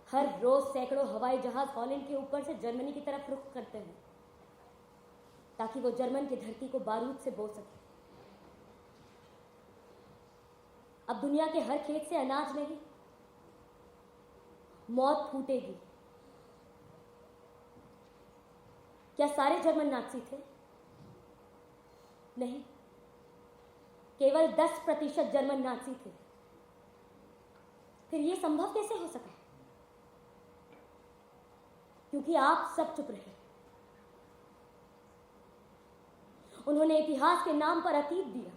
हर रोज सैकड़ों हवाई जहाज हॉलैंड के ऊपर से जर्मनी की तरफ रुख करते हैं ताकि वो जर्मन की धरती को बारूद से बो सके। अब दुनिया के हर खेत से अनाज नहीं, मौत फूटेगी। क्या सारे जर्मन नाज़ी थे? नहीं, केवल 10% जर्मन नाज़ी थे। फिर यह संभव कैसे हो सका? क्योंकि आप सब चुप रहे। उन्होंने इतिहास के नाम पर अतीत दिया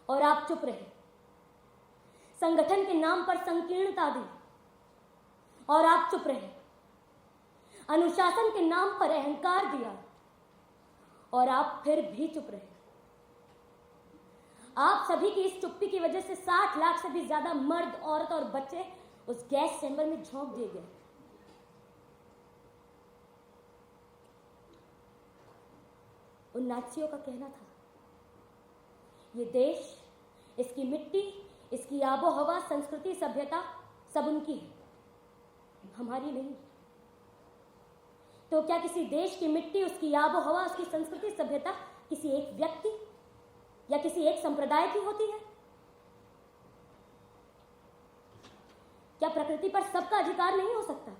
और आप चुप रहे। संगठन के नाम पर संकीर्णता दी और आप चुप रहे। अनुशासन के नाम पर अहंकार दिया और आप फिर भी चुप रहे। आप सभी की इस चुप्पी की वजह से 60 लाख से भी ज्यादा मर्द, औरत और बच्चे उस गैस चैम्बर में झोंक दिए गए। उन नाज़ियों का कहना था, ये देश, इसकी मिट्टी, इसकी आबो हवा, संस्कृति, सभ्यता सब उनकी है, हमारी नहीं। तो क्या किसी देश की मिट्टी, उसकी आबो हवा, उसकी संस्कृति, सभ्यता किसी एक व्यक्ति या किसी एक संप्रदाय की होती है? क्या प्रकृति पर सबका अधिकार नहीं हो सकता?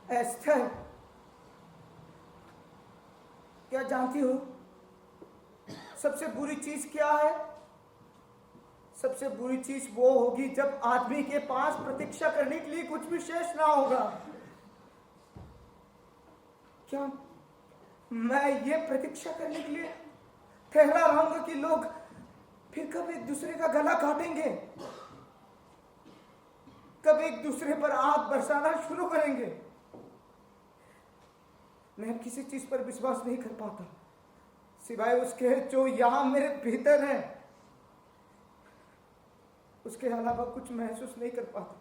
एस्थर, क्या जानती हो सबसे बुरी चीज क्या है? सबसे बुरी चीज वो होगी जब आदमी के पास प्रतीक्षा करने के लिए कुछ भी शेष ना होगा। क्या मैं ये प्रतीक्षा करने के लिए ठहरा रहूंगा कि लोग फिर कब एक दूसरे का गला काटेंगे, कब एक दूसरे पर आग बरसाना शुरू करेंगे? मैं अब किसी चीज पर विश्वास नहीं कर पाता सिवाय उसके जो यहां मेरे भीतर है। उसके अलावा कुछ महसूस नहीं कर पाता।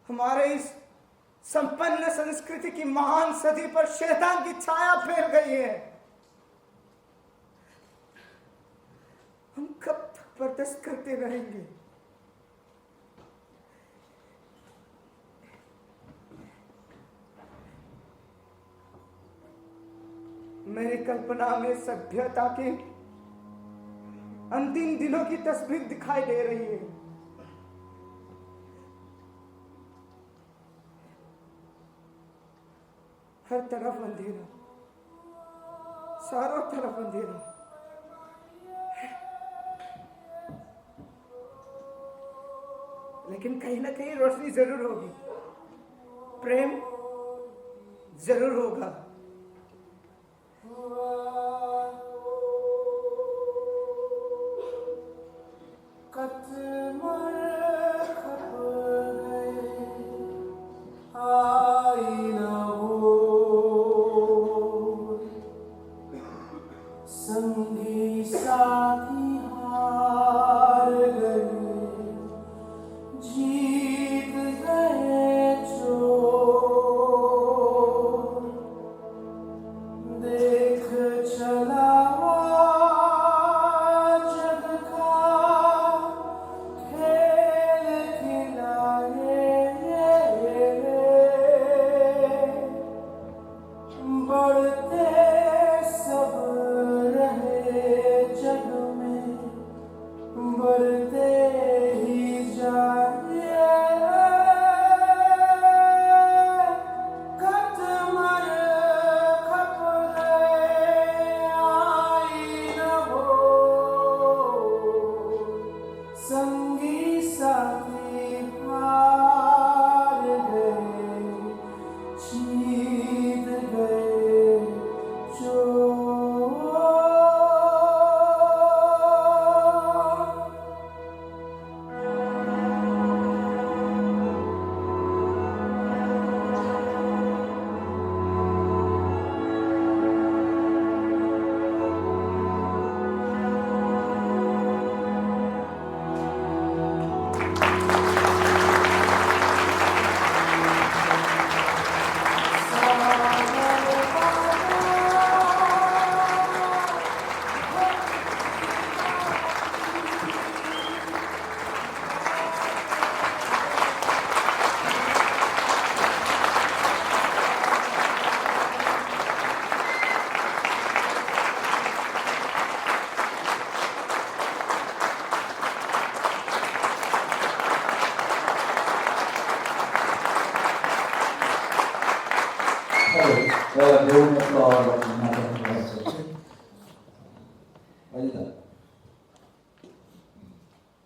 हमारे इस संपन्न संस्कृति की महान सदी पर शैतान की छाया फैल गई है। हम कब तक बर्दाश्त करते रहेंगे? मेरी कल्पना में सभ्यता के अंतिम दिनों की तस्वीर दिखाई दे रही है। हर तरफ अंधेरा, चारों तरफ अंधेरा। लेकिन कहीं ना कहीं रोशनी जरूर होगी, प्रेम जरूर होगा। संगी साथी हार गए, जीत गए चोर।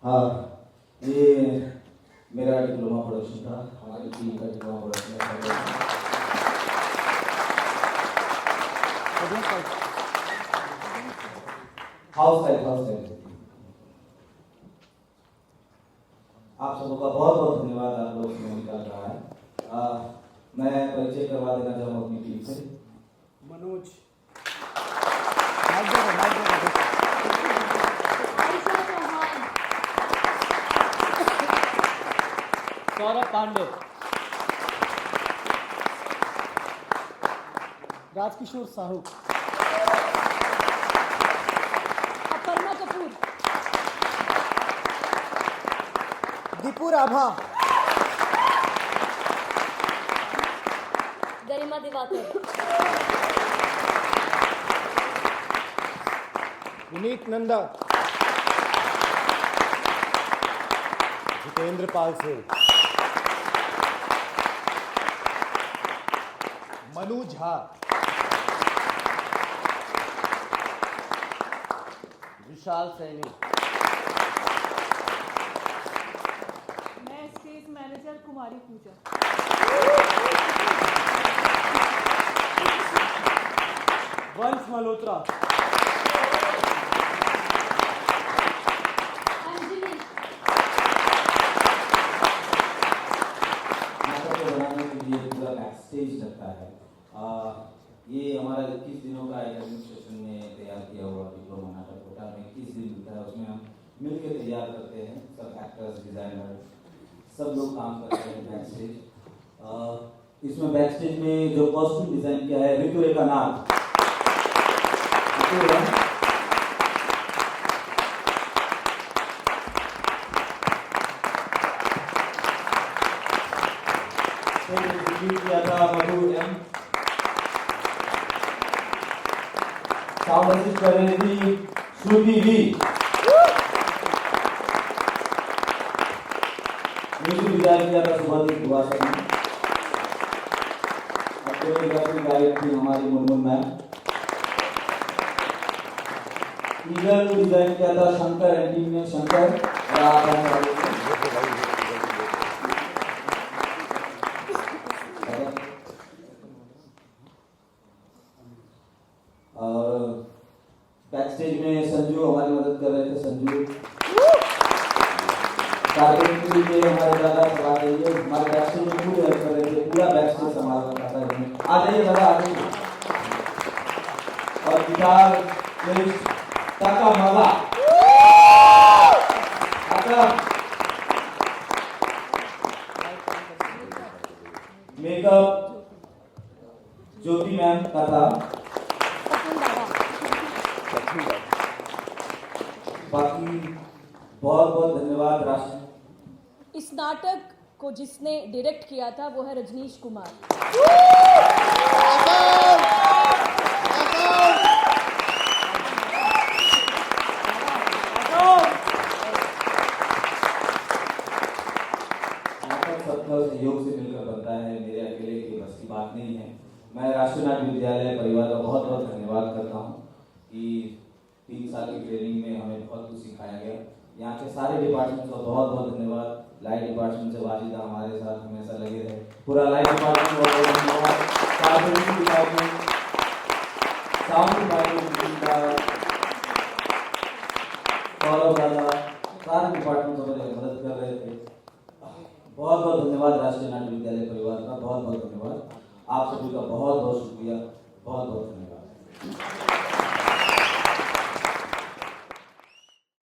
हाँ, ये मेरा डिप्लोमा प्रोडक्शन था, हमारी टीम का डिप्लोमा प्रोडक्शन था। हाउस टाइप आप सबों का बहुत बहुत धन्यवाद, आप लोग समय निकाल रहा है। मैं परिचय करवा देना चाहूँ अपनी टीम से। मनोज, सौरभ पांडे, राजकिशोर साहू, अपर्णा कपूर, दीपू राभा, गरिमा दिवाकर, विनीत नंदा, जितेंद्र पाल सिंह, मनु झा, विशाल सैनी, मैं स्टेज मैनेजर कुमारी पूजा। वंश मल्होत्रा, अंजलि, नाटक को बनाने के लिए पूरा बैकस्टेज लगता है। ये हमारा 21 दिनों का एकेडमिक सेशन में तैयार किया हुआ डिप्लोमा नाटक होता है। 21 दिन मिलता है, उसमें हम मिलकर तैयार करते हैं। सब एक्टर्स, डिजाइनर, सब लोग काम करते हैं बैकस्टेज। इसमें बैकस्टेज में जो कॉस्ट्यूम डिजाइन किया है ऋतुरेखा नाथ, किया था मधु एम, साउंड असिस्ट कर रही थी श्रुति वी, म्यूजिक डिजाइन किया था सुभाषित वासक ने, कोरियोग्राफी गाइड थी हमारी मुनमुन मैम, ईगल डिजाइन किया था शंकर एंड टीम ने, शंकर और आप और बैकस्टेज में संजू हमारी मदद कर रहे थे। संजू कार्पेंट्री के हमारे दादा करवा रही है, हमारे बैकस्टेज में पूरी हेल्प कर रहे थे, पूरा बैकस्टेज संभाल रखा था इन्होंने। आ जाइए दादा, आ जाइए। और गिटार टाका माला, मेकअप ज्योति मैम का था। बाकी बहुत बहुत धन्यवाद राष्ट्र। इस नाटक को जिसने डायरेक्ट किया था वो है रजनीश कुमार। सबका सहयोग से मिलकर बनता है, मेरे अकेले की बस की बात नहीं है। मैं राष्ट्रीय नाट्य विद्यालय परिवार का बहुत बहुत धन्यवाद करता हूँ कि 3 साल की ट्रेनिंग में हमें बहुत कुछ सिखाया गया। यहाँ के सारे डिपार्टमेंट का बहुत बहुत धन्यवाद। लाइट डिपार्टमेंट से वाजिदा हमारे साथ हमेशा लगे रहे, पूरा लाइट डिपार्टमेंट को बहुत बहुत धन्यवाद। साउंड डिपार्टमेंट, सौरभ दादा, सारे डिपार्टमेंट हमारी मदद कर रहे थे। बहुत बहुत धन्यवाद राष्ट्रीय नाट्य विद्यालय परिवार का, बहुत बहुत धन्यवाद। आप सभी का बहुत बहुत शुक्रिया, बहुत बहुत धन्यवाद।